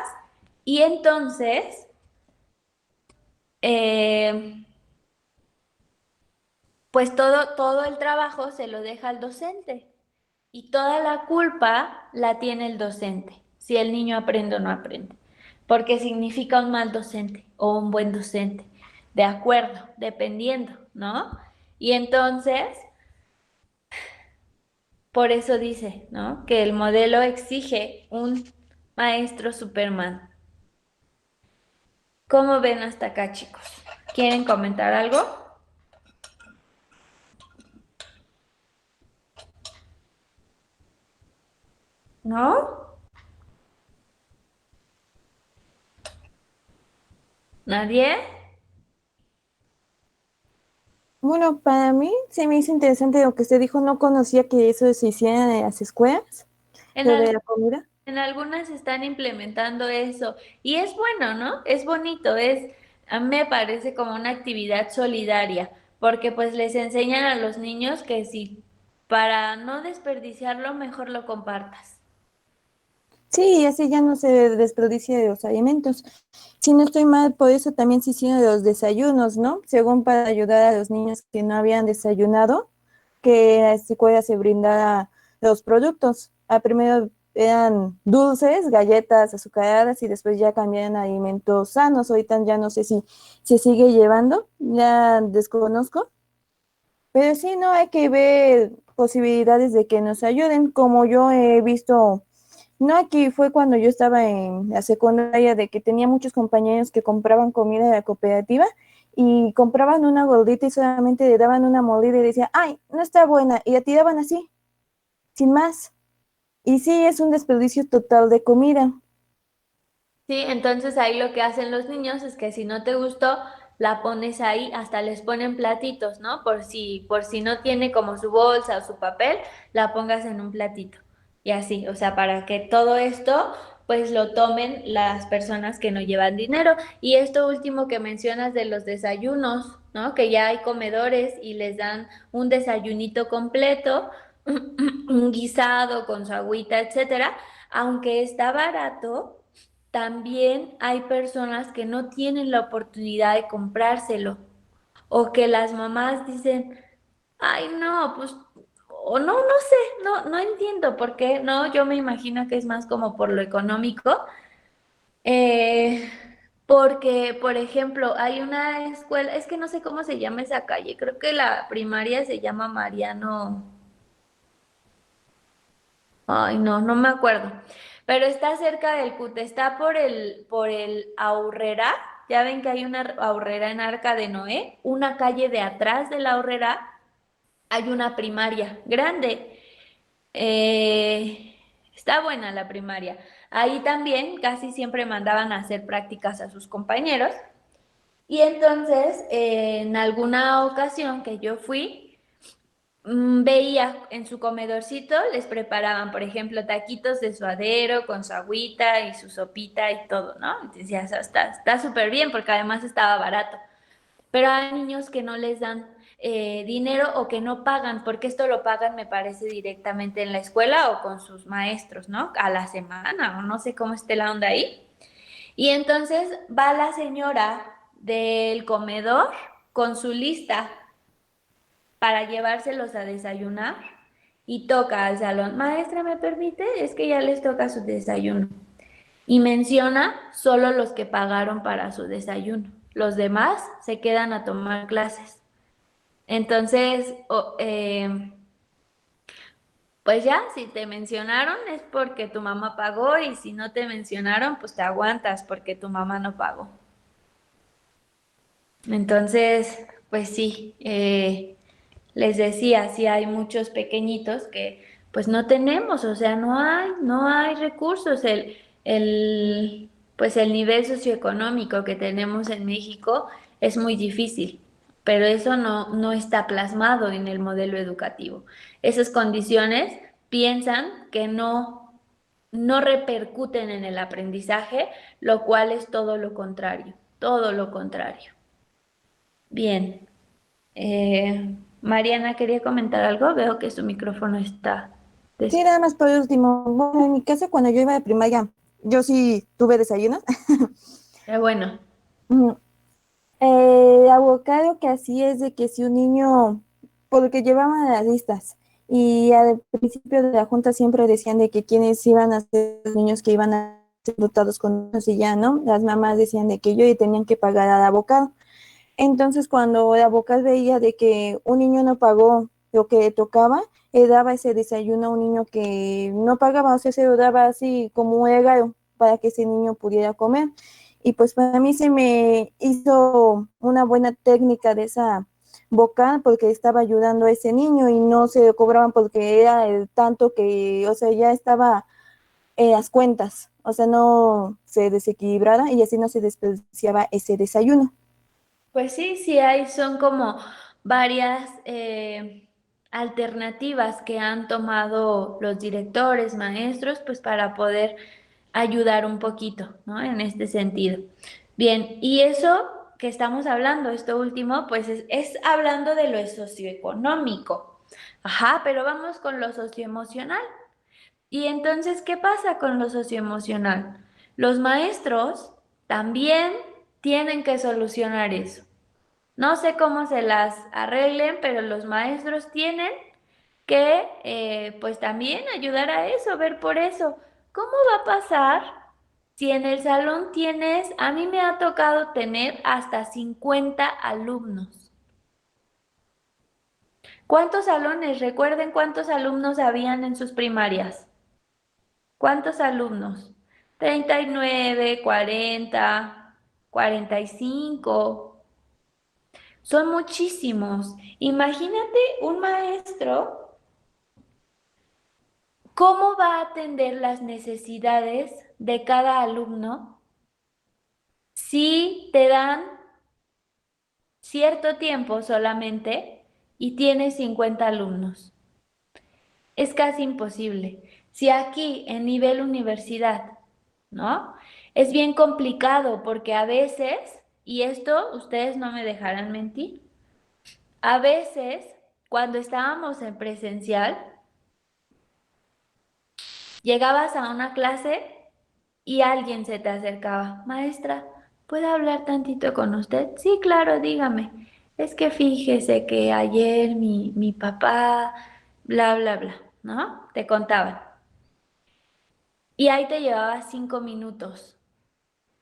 A: y entonces, pues todo el trabajo se lo deja al docente y toda la culpa la tiene el docente, si el niño aprende o no aprende, porque significa un mal docente o un buen docente, de acuerdo, dependiendo, ¿no? Y entonces, por eso dice, ¿no? Que el modelo exige un maestro Superman. ¿Cómo ven hasta acá, chicos? ¿Quieren comentar algo? ¿No? ¿Nadie?
D: Bueno, para mí se me hizo interesante lo que usted dijo, no conocía que eso se hiciera en las escuelas,
A: En,
D: lo de la comida.
A: en algunas están implementando eso y es bueno, ¿no? Es bonito, a mí me parece como una actividad solidaria, porque pues les enseñan a los niños que si para no desperdiciarlo, mejor lo compartas.
D: Sí, así ya no se desperdicia de los alimentos. Si no estoy mal, por eso también se hicieron los desayunos, ¿no? Según para ayudar a los niños que no habían desayunado, que a la escuela se brindara los productos. Primero eran dulces, galletas azucaradas y después ya cambiaron a alimentos sanos. Ahorita ya no sé si se sigue llevando, ya desconozco. Pero sí, no hay que ver posibilidades de que nos ayuden, como yo he visto. No, aquí fue cuando yo estaba en la secundaria de que tenía muchos compañeros que compraban comida de la cooperativa y compraban una gordita y solamente le daban una mordida y decían, ay, no está buena, y la tiraban así, sin más. Y sí, es un desperdicio total de comida.
A: Sí, entonces ahí lo que hacen los niños es que si no te gustó, la pones ahí, hasta les ponen platitos, ¿no? Por si no tiene como su bolsa o su papel, la pongas en un platito. Y así, o sea, para que todo esto pues lo tomen las personas que no llevan dinero. Y esto último que mencionas de los desayunos, ¿no? Que ya hay comedores y les dan un desayunito completo, un guisado con su agüita, etcétera. Aunque está barato, también hay personas que no tienen la oportunidad de comprárselo o que las mamás dicen, ay, no, pues, o no, no sé, no entiendo por qué, no, yo me imagino que es más como por lo económico, eh, porque, por ejemplo, hay una escuela, es que no sé cómo se llama esa calle, creo que la primaria se llama Mariano. Ay, no me acuerdo. Pero está cerca del CUT, está por el Aurrera. Ya ven que hay una Aurrera en Arca de Noé. Una calle de atrás de la Aurrera hay una primaria grande. Está buena la primaria. Ahí también casi siempre mandaban a hacer prácticas a sus compañeros. Y entonces, en alguna ocasión que yo fui, veía en su comedorcito, les preparaban, por ejemplo, taquitos de suadero con su agüita y su sopita y todo, ¿no? Y decías, está súper bien porque además estaba barato. Pero hay niños que no les dan dinero o que no pagan, porque esto lo pagan, me parece, directamente en la escuela o con sus maestros, ¿no? A la semana o no sé cómo esté la onda ahí. Y entonces va la señora del comedor con su lista para llevárselos a desayunar y toca al salón. Maestra, ¿me permite? Es que ya les toca su desayuno. Y menciona solo los que pagaron para su desayuno. Los demás se quedan a tomar clases. Entonces, pues ya, si te mencionaron es porque tu mamá pagó y si no te mencionaron, pues te aguantas porque tu mamá no pagó. Entonces, pues sí, les decía, sí hay muchos pequeñitos que pues no tenemos, o sea, no hay recursos. Pues el nivel socioeconómico que tenemos en México es muy difícil, pero eso no está plasmado en el modelo educativo. Esas condiciones piensan que no repercuten en el aprendizaje, lo cual es todo lo contrario, todo lo contrario. Bien. Mariana quería comentar algo, veo que su micrófono está
D: Sí, nada más por último. Bueno, en mi casa cuando yo iba de primaria, yo sí tuve desayuno.
A: bueno.
D: Mm, abocado que así es de que si un niño, por lo que llevaban las listas, y al principio de la junta siempre decían de que quienes iban a ser los niños que iban a ser dotados con niños y ya, ¿no? Las mamás decían de que ellos tenían que pagar al abocado. Entonces, cuando la vocal veía de que un niño no pagó lo que tocaba, le daba ese desayuno a un niño que no pagaba, o sea, se lo daba así como un regalo para que ese niño pudiera comer. Y pues para mí se me hizo una buena técnica de esa vocal porque estaba ayudando a ese niño y no se lo cobraban porque era el tanto que, o sea, ya estaba en las cuentas, o sea, no se desequilibrara y así no se desperdiciaba ese desayuno.
A: Pues sí, sí hay, son como varias alternativas que han tomado los directores, maestros, pues para poder ayudar un poquito, ¿no? En este sentido. Bien, y eso que estamos hablando, esto último, pues es hablando de lo socioeconómico. Ajá, pero vamos con lo socioemocional. Y entonces, ¿qué pasa con lo socioemocional? Los maestros también tienen que solucionar eso. No sé cómo se las arreglen, pero los maestros tienen que, pues también ayudar a eso, ver por eso. ¿Cómo va a pasar si en el salón tienes, a mí me ha tocado tener hasta 50 alumnos? ¿Cuántos salones? Recuerden cuántos alumnos habían en sus primarias. ¿Cuántos alumnos? 39, 40, 45. Son muchísimos. Imagínate un maestro, ¿cómo va a atender las necesidades de cada alumno si te dan cierto tiempo solamente y tienes 50 alumnos? Es casi imposible. Si aquí en nivel universidad, ¿no? Es bien complicado porque a veces, y esto ustedes no me dejarán mentir, a veces cuando estábamos en presencial, llegabas a una clase y alguien se te acercaba. Maestra, ¿puedo hablar tantito con usted? Sí, claro, dígame. Es que fíjese que ayer mi papá, bla, bla, bla, ¿no? Te contaban. Y ahí te llevaba 5 minutos.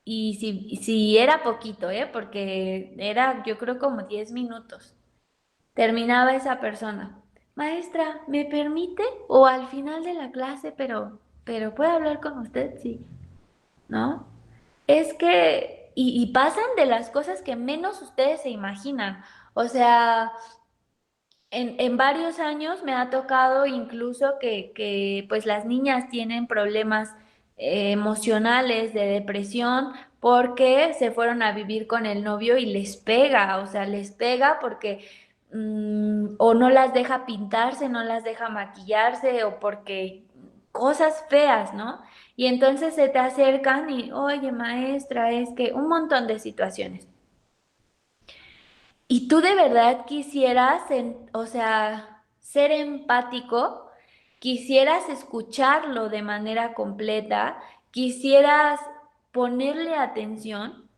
A: Y si era poquito, ¿eh? Porque era, yo creo, como 10 minutos. Terminaba esa persona. Maestra, ¿me permite? O al final de la clase, pero ¿puedo hablar con usted? Sí. ¿No? Es que, y pasan de las cosas que menos ustedes se imaginan. O sea, en varios años me ha tocado incluso que pues las niñas tienen problemas emocionales de depresión porque se fueron a vivir con el novio y les pega, o sea, les pega porque o no las deja pintarse, no las deja maquillarse o porque cosas feas, ¿no? Y entonces se te acercan y, oye, maestra, es que un montón de situaciones. Y tú de verdad quisieras, o sea, ser empático, quisieras escucharlo de manera completa, quisieras ponerle atención,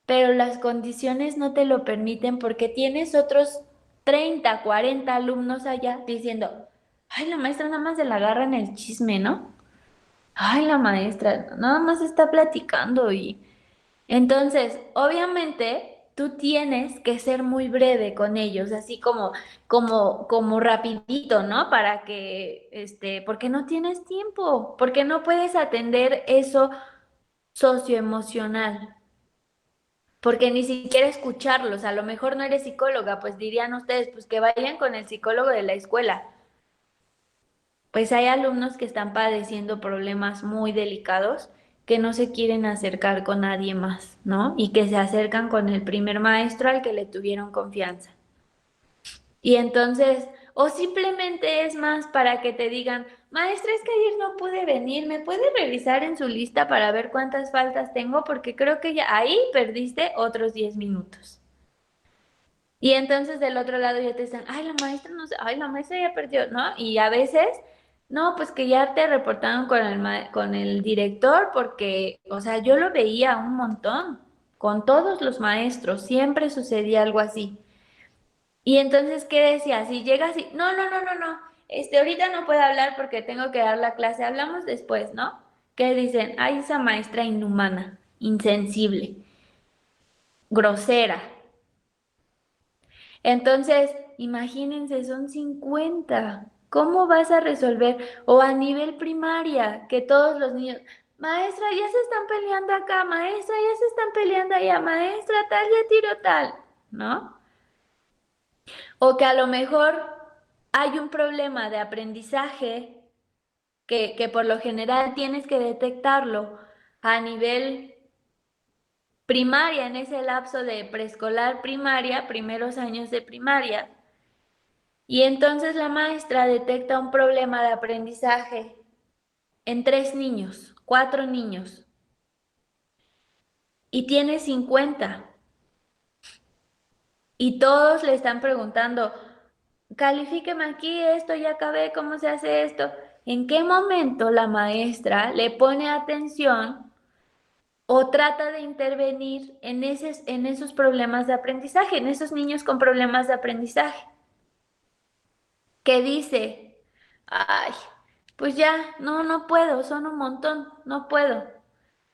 A: pero las condiciones no te lo permiten porque tienes otros 30, 40 alumnos allá diciendo, ay, la maestra nada más se la agarra en el chisme, ¿no? Ay, la maestra nada más está platicando y entonces, obviamente, tú tienes que ser muy breve con ellos, así como rapidito, ¿no? Para que, porque no tienes tiempo, porque no puedes atender eso socioemocional, porque ni siquiera escucharlos, a lo mejor no eres psicóloga, pues dirían ustedes, pues que vayan con el psicólogo de la escuela. Pues hay alumnos que están padeciendo problemas muy delicados que no se quieren acercar con nadie más, ¿no? Y que se acercan con el primer maestro al que le tuvieron confianza. Y entonces, o simplemente es más para que te digan, maestra, es que ayer no pude venir, ¿me puede revisar en su lista para ver cuántas faltas tengo? Porque creo que ya ahí perdiste otros 10 minutos. Y entonces del otro lado ya te dicen, ay, la maestra no sé, ay, la maestra ya perdió, ¿no? Y a veces, no, pues que ya te reportaron con el director porque, o sea, yo lo veía un montón, con todos los maestros, siempre sucedía algo así. Y entonces, ¿qué decía? Si llegas y, no, ahorita no puedo hablar porque tengo que dar la clase, hablamos después, ¿no? ¿Qué dicen? Ay, esa maestra inhumana, insensible, grosera. Entonces, imagínense, son 50. ¿Cómo vas a resolver? O a nivel primaria, que todos los niños, maestra, ya se están peleando acá, maestra, ya se están peleando allá, maestra, tal, ya tiro tal, ¿no? O que a lo mejor hay un problema de aprendizaje que por lo general tienes que detectarlo a nivel primaria, en ese lapso de preescolar primaria, primeros años de primaria. Y entonces la maestra detecta un problema de aprendizaje en 3 niños, 4 niños, y tiene 50. Y todos le están preguntando, califíqueme aquí, esto ya acabé, ¿cómo se hace esto? ¿En qué momento la maestra le pone atención o trata de intervenir en esos problemas de aprendizaje, en esos niños con problemas de aprendizaje? Que dice, ay, pues ya, no puedo, son un montón, no puedo.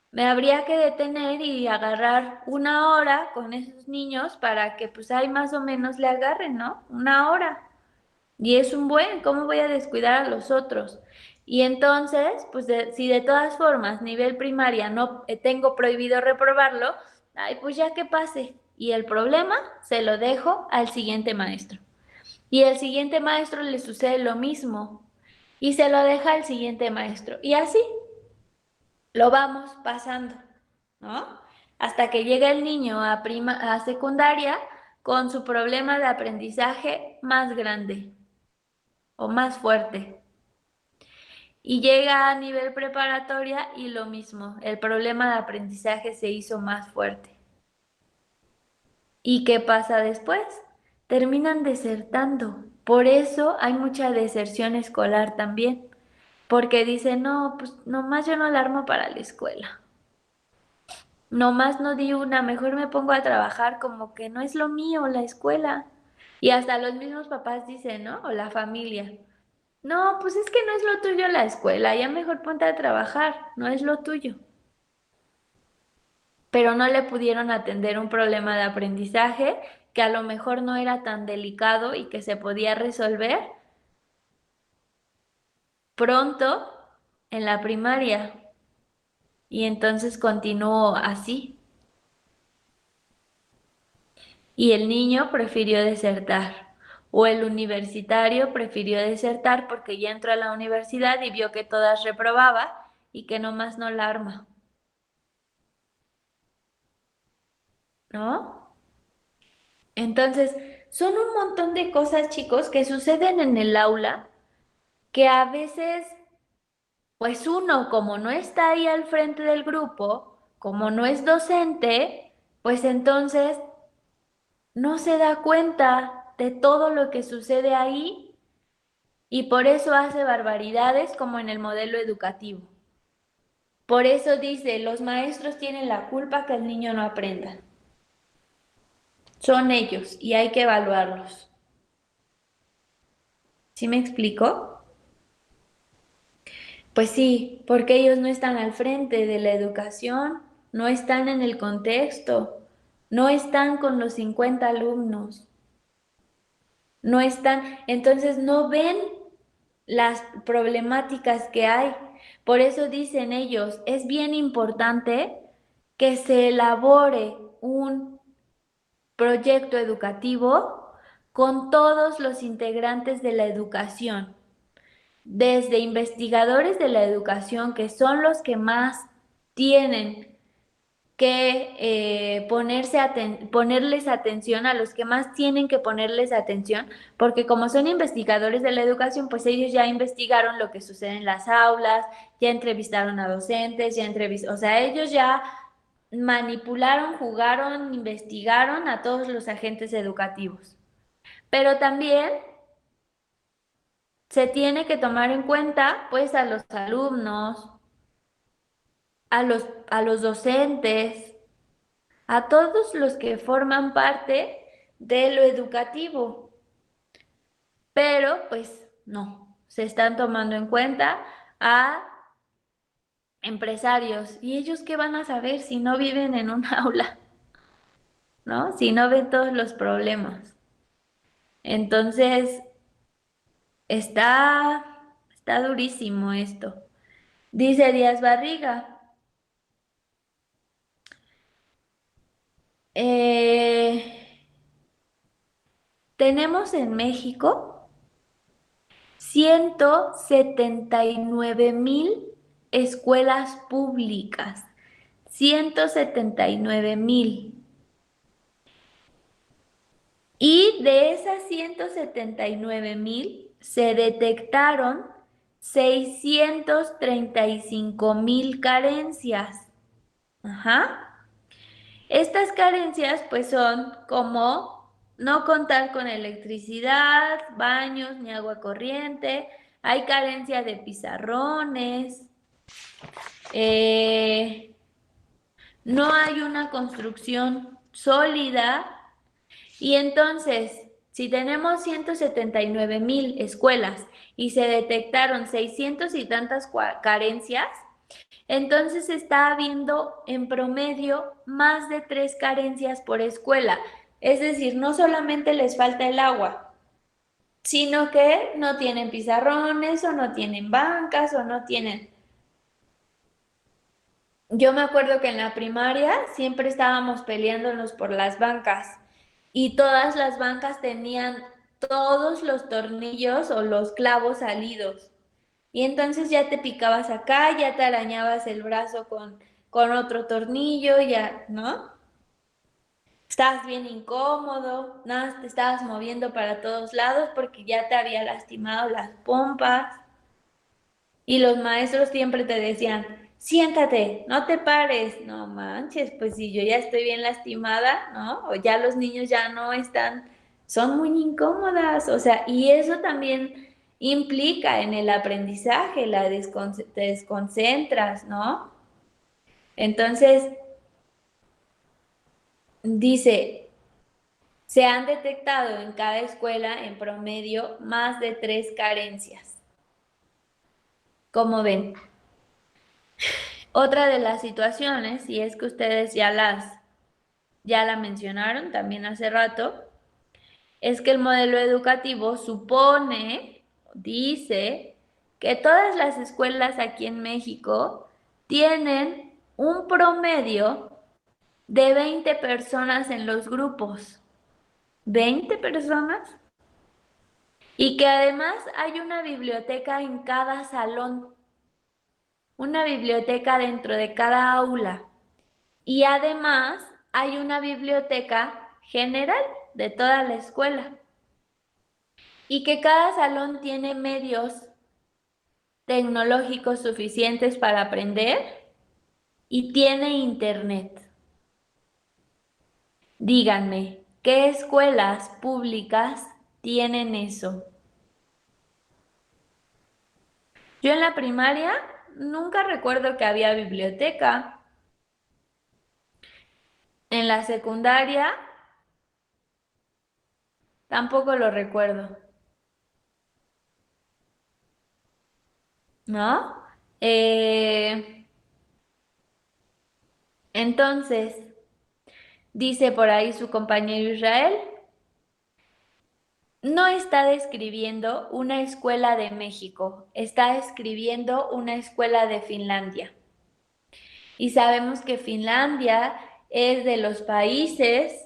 A: Me habría que detener y agarrar 1 hora con esos niños para que pues ahí más o menos le agarren, ¿no? 1 hora. Y es un buen, ¿cómo voy a descuidar a los otros? Y entonces, pues si de todas formas, nivel primaria, no tengo prohibido reprobarlo, ay, pues ya que pase. Y el problema se lo dejo al siguiente maestro. Y el siguiente maestro le sucede lo mismo. Y se lo deja al siguiente maestro. Y así lo vamos pasando, ¿no? Hasta que llega el niño a secundaria con su problema de aprendizaje más grande o más fuerte. Y llega a nivel preparatoria y lo mismo, el problema de aprendizaje se hizo más fuerte. ¿Y qué pasa después? Terminan desertando. Por eso hay mucha deserción escolar también, porque dicen, no, pues nomás yo no la armo para la escuela. Nomás no di una, mejor me pongo a trabajar, como que no es lo mío la escuela. Y hasta los mismos papás dicen, ¿no? O la familia. No, pues es que no es lo tuyo la escuela, ya mejor ponte a trabajar, no es lo tuyo. Pero no le pudieron atender un problema de aprendizaje que a lo mejor no era tan delicado y que se podía resolver pronto en la primaria. Y entonces continuó así. Y el niño prefirió desertar. O el universitario prefirió desertar porque ya entró a la universidad y vio que todas reprobaba y que nomás no la arma. ¿No? Entonces, son un montón de cosas, chicos, que suceden en el aula que a veces, pues uno, como no está ahí al frente del grupo, como no es docente, pues entonces no se da cuenta de todo lo que sucede ahí y por eso hace barbaridades como en el modelo educativo. Por eso dice, los maestros tienen la culpa que el niño no aprenda. Son ellos y hay que evaluarlos. ¿Sí me explico? Pues sí, porque ellos no están al frente de la educación, no están en el contexto, no están con los 50 alumnos, no están, entonces no ven las problemáticas que hay. Por eso dicen ellos, es bien importante que se elabore un proyecto educativo con todos los integrantes de la educación, desde investigadores de la educación, que son los que más tienen que ponerles atención a los que más tienen que ponerles atención, porque como son investigadores de la educación, pues ellos ya investigaron lo que sucede en las aulas, ya entrevistaron a docentes, o sea, ellos ya manipularon, jugaron, investigaron a todos los agentes educativos. Pero también se tiene que tomar en cuenta, pues, a los alumnos, a los docentes, a todos los que forman parte de lo educativo. Pero, pues, no, se están tomando en cuenta a empresarios. ¿Y ellos qué van a saber si no viven en un aula? ¿No? Si no ven todos los problemas. Entonces, está durísimo esto. Dice Díaz Barriga, tenemos en México 179,000 escuelas públicas. 179,000. Y de esas 179,000 se detectaron 635,000 carencias. Ajá. Estas carencias pues son como no contar con electricidad, baños ni agua corriente, hay carencia de pizarrones, no hay una construcción sólida. Y entonces, si tenemos 179,000 escuelas y se detectaron 600 y tantas carencias, entonces está habiendo en promedio más de 3 carencias por escuela. Es decir, no solamente les falta el agua, sino que no tienen pizarrones o no tienen bancas o no tienen... Yo me acuerdo que en la primaria siempre estábamos peleándonos por las bancas y todas las bancas tenían todos los tornillos o los clavos salidos. Y entonces ya te picabas acá, ya te arañabas el brazo con otro tornillo, ya, ¿no? Estabas bien incómodo, nada más te estabas moviendo para todos lados porque ya te había lastimado las pompas. Y los maestros siempre te decían, siéntate, no te pares. No manches, pues si yo ya estoy bien lastimada, ¿no? O ya los niños ya no están, son muy incómodas. O sea, y eso también implica en el aprendizaje, te desconcentras, ¿no? Entonces, dice, se han detectado en cada escuela en promedio más de 3 carencias. ¿Cómo ven? Otra de las situaciones, y es que ustedes ya la mencionaron también hace rato, es que el modelo educativo dice que todas las escuelas aquí en México tienen un promedio de 20 personas en los grupos. 20 personas. Y que además hay una biblioteca en cada salón, una biblioteca dentro de cada aula. Y además hay una biblioteca general de toda la escuela. Y que cada salón tiene medios tecnológicos suficientes para aprender y tiene internet. Díganme, ¿qué escuelas públicas tienen eso? Yo en la primaria nunca recuerdo que había biblioteca. En la secundaria tampoco lo recuerdo, ¿no? Entonces, dice por ahí su compañero Israel, no está describiendo una escuela de México, está describiendo una escuela de Finlandia. Y sabemos que Finlandia es de los países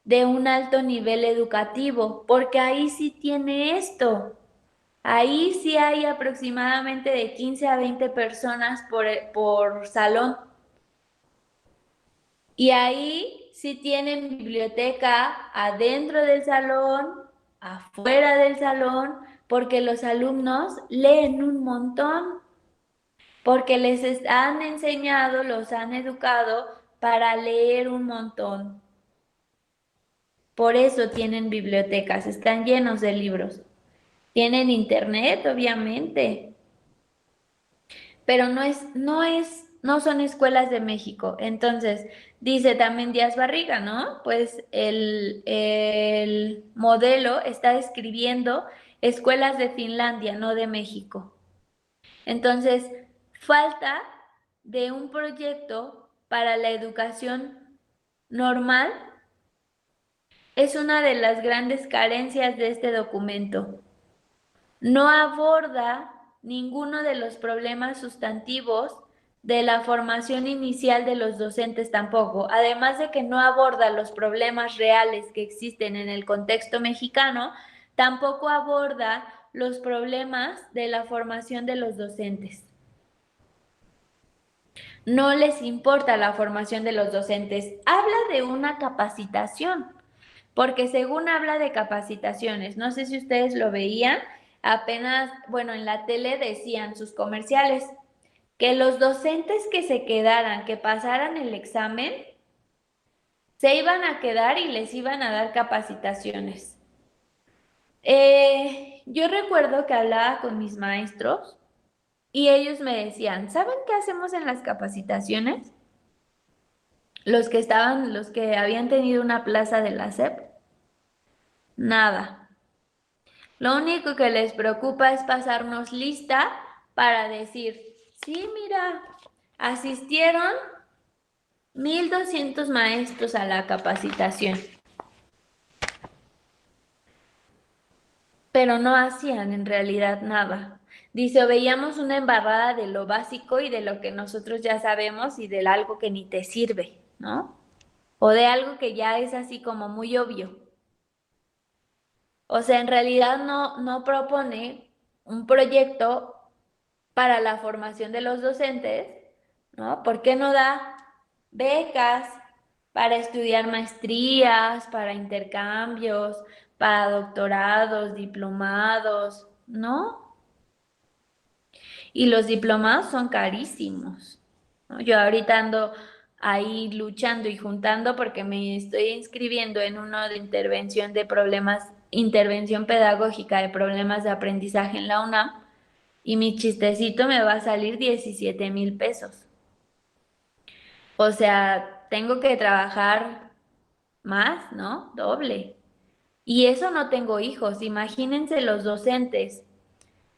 A: de un alto nivel educativo, porque ahí sí tiene esto. Ahí sí hay aproximadamente de 15 a 20 personas por salón. Y ahí sí tienen biblioteca adentro del salón, afuera del salón, porque los alumnos leen un montón, porque han enseñado, los han educado para leer un montón. Por eso tienen bibliotecas, están llenos de libros. Tienen internet, obviamente, pero no son escuelas de México. Entonces, dice también Díaz Barriga, ¿no? Pues el modelo está describiendo escuelas de Finlandia, no de México. Entonces, falta de un proyecto para la educación normal es una de las grandes carencias de este documento. No aborda ninguno de los problemas sustantivos de la formación inicial de los docentes tampoco, además de que no aborda los problemas reales que existen en el contexto mexicano, tampoco aborda los problemas de la formación de los docentes. No les importa la formación de los docentes. Habla de una capacitación, porque según habla de capacitaciones, no sé si ustedes lo veían, apenas, bueno, en la tele decían sus comerciales, que los docentes que se quedaran, que pasaran el examen, se iban a quedar y les iban a dar capacitaciones. Yo recuerdo que hablaba con mis maestros y ellos me decían, ¿saben qué hacemos en las capacitaciones? Los que habían tenido una plaza de la SEP, nada. Lo único que les preocupa es pasarnos lista para decir, sí, mira, asistieron 1,200 maestros a la capacitación, pero no hacían en realidad nada. Dice, o veíamos una embarrada de lo básico y de lo que nosotros ya sabemos y de algo que ni te sirve, ¿no? O de algo que ya es así como muy obvio. O sea, en realidad no propone un proyecto para la formación de los docentes, ¿no? ¿Por qué no da becas para estudiar maestrías, para intercambios, para doctorados, diplomados, ¿no? Y los diplomados son carísimos, ¿no? Yo ahorita ando ahí luchando y juntando porque me estoy inscribiendo en uno de intervención pedagógica de problemas de aprendizaje en la UNAM y mi chistecito me va a salir 17,000 pesos. O sea, tengo que trabajar más, ¿no? Doble. Y eso no tengo hijos. Imagínense los docentes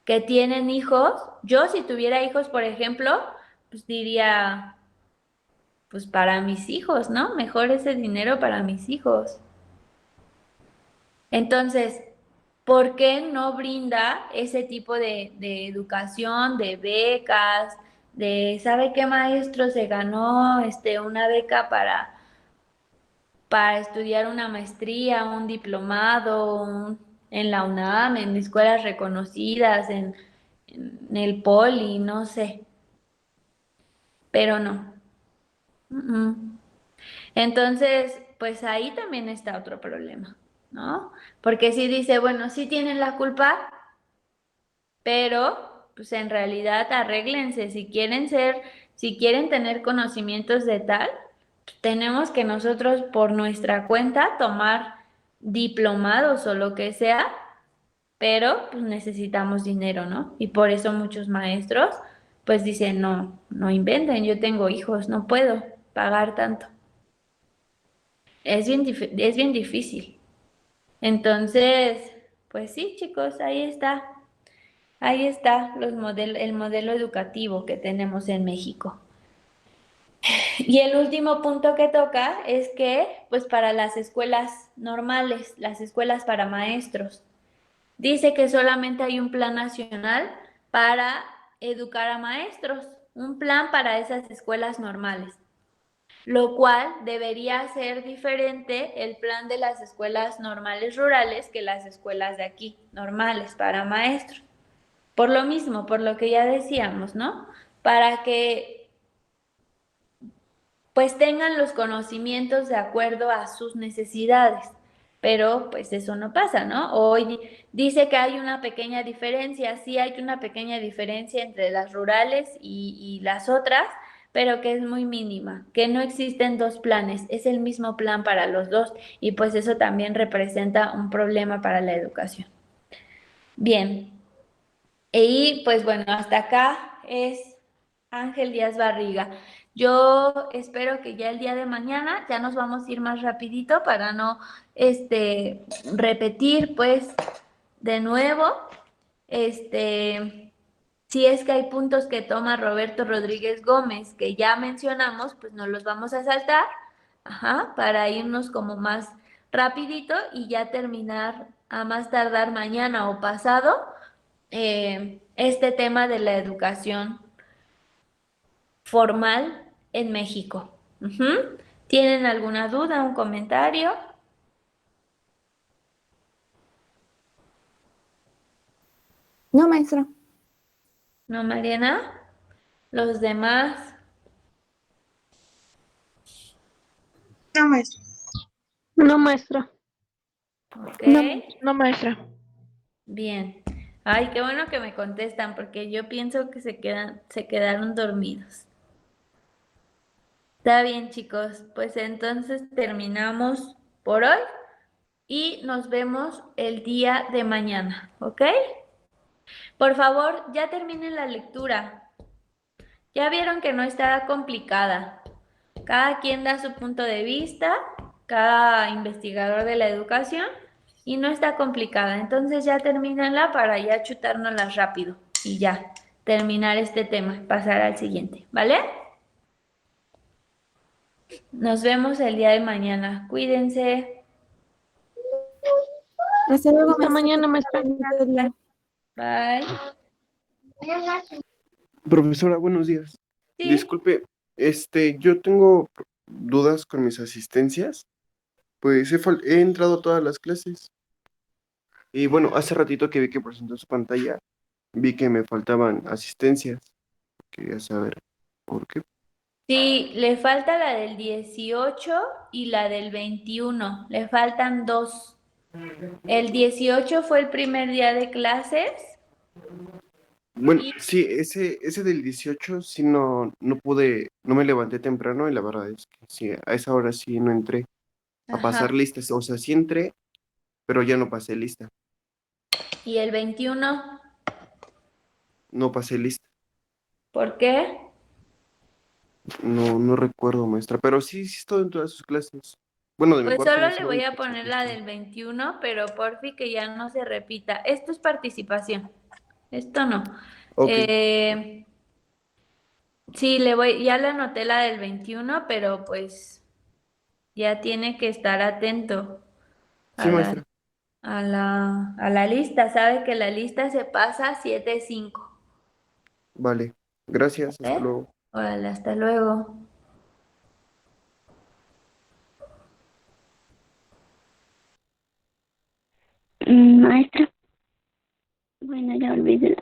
A: que tienen hijos. Yo si tuviera hijos, por ejemplo, pues diría, pues para mis hijos, ¿no? Mejor ese dinero para mis hijos. Entonces, ¿por qué no brinda ese tipo de educación, de becas, ¿sabe qué maestro se ganó una beca para estudiar una maestría, un diplomado, en la UNAM, en escuelas reconocidas, en el Poli, no sé, pero no. Entonces, pues ahí también está otro problema, ¿no? Porque sí dice, bueno, sí tienen la culpa, pero pues en realidad arréglense, si quieren tener conocimientos de tal, tenemos que nosotros por nuestra cuenta tomar diplomados o lo que sea, pero pues necesitamos dinero, ¿no? Y por eso muchos maestros pues dicen, no inventen, yo tengo hijos, no puedo pagar tanto. Es bien difícil. Entonces, pues sí, chicos, ahí está. Ahí está el modelo educativo que tenemos en México. Y el último punto que toca es que, pues para las escuelas normales, las escuelas para maestros, dice que solamente hay un plan nacional para educar a maestros, un plan para esas escuelas normales, lo cual debería ser diferente el plan de las escuelas normales rurales que las escuelas de aquí, normales para maestros. Por lo mismo, por lo que ya decíamos, ¿no? Para que pues tengan los conocimientos de acuerdo a sus necesidades. Pero pues eso no pasa, ¿no? Hoy dice que hay una pequeña diferencia, sí hay una pequeña diferencia entre las rurales y las otras, pero que es muy mínima, que no existen dos planes, es el mismo plan para los dos y pues eso también representa un problema para la educación. Bien, y pues bueno, hasta acá es Ángel Díaz Barriga. Yo espero que ya el día de mañana ya nos vamos a ir más rapidito para no repetir pues de nuevo. Si es que hay puntos que toma Roberto Rodríguez Gómez que ya mencionamos, pues nos los vamos a saltar, ajá, para irnos como más rapidito y ya terminar a más tardar mañana o pasado este tema de la educación formal en México. Ujú. ¿Tienen alguna duda, un comentario?
D: No, maestra.
A: ¿No, Mariana? ¿Los demás?
H: No, maestra.
C: No, maestra.
A: Ok.
C: No, maestra.
A: Bien. Ay, qué bueno que me contestan porque yo pienso que se quedaron dormidos. Está bien, chicos. Pues entonces terminamos por hoy y nos vemos el día de mañana, ¿ok? Por favor, ya terminen la lectura. Ya vieron que no está complicada. Cada quien da su punto de vista, cada investigador de la educación, y no está complicada. Entonces ya termínenla para ya chutárnoslas rápido y ya terminar este tema, pasar al siguiente, ¿vale? Nos vemos el día de mañana. Cuídense.
D: Hasta luego,
C: Hasta
D: maestra.
C: mañana, maestra.
D: Bonito día.
A: Bye.
J: Profesora, buenos días.
A: Sí.
J: Disculpe, yo tengo dudas con mis asistencias. Pues he entrado a todas las clases. Y bueno, hace ratito que vi que presentó su pantalla, vi que me faltaban asistencias. Quería saber por qué.
A: Sí, le falta la del 18 y la del 21. Le faltan dos. El 18 fue el primer día de clases.
J: Bueno, sí, ese del 18 sí no pude, no me levanté temprano y la verdad es que sí, a esa hora sí no entré a pasar
A: Ajá.
J: listas. O sea, sí entré, pero ya no pasé lista.
A: ¿Y el 21?
J: No pasé lista.
A: ¿Por qué?
J: No recuerdo, maestra, pero sí estoy en todas sus clases. Bueno, de mi
A: Pues
J: cuarto
A: solo
J: de
A: le
J: salón,
A: voy a
J: pues
A: poner
J: aquí
A: la
J: estoy.
A: del 21, pero porfi que ya no se repita. Esto es participación. Esto no.
J: Ok,
A: Sí, ya le anoté la del 21, pero pues ya tiene que estar atento
J: sí,
A: a la,
J: maestra.
A: a la lista. Sabe que la lista se pasa 7-5.
J: Vale, gracias, hasta
A: ¿Eh?
J: luego.
A: Órale, hasta luego.
K: Maestra, bueno, ya olvídelo.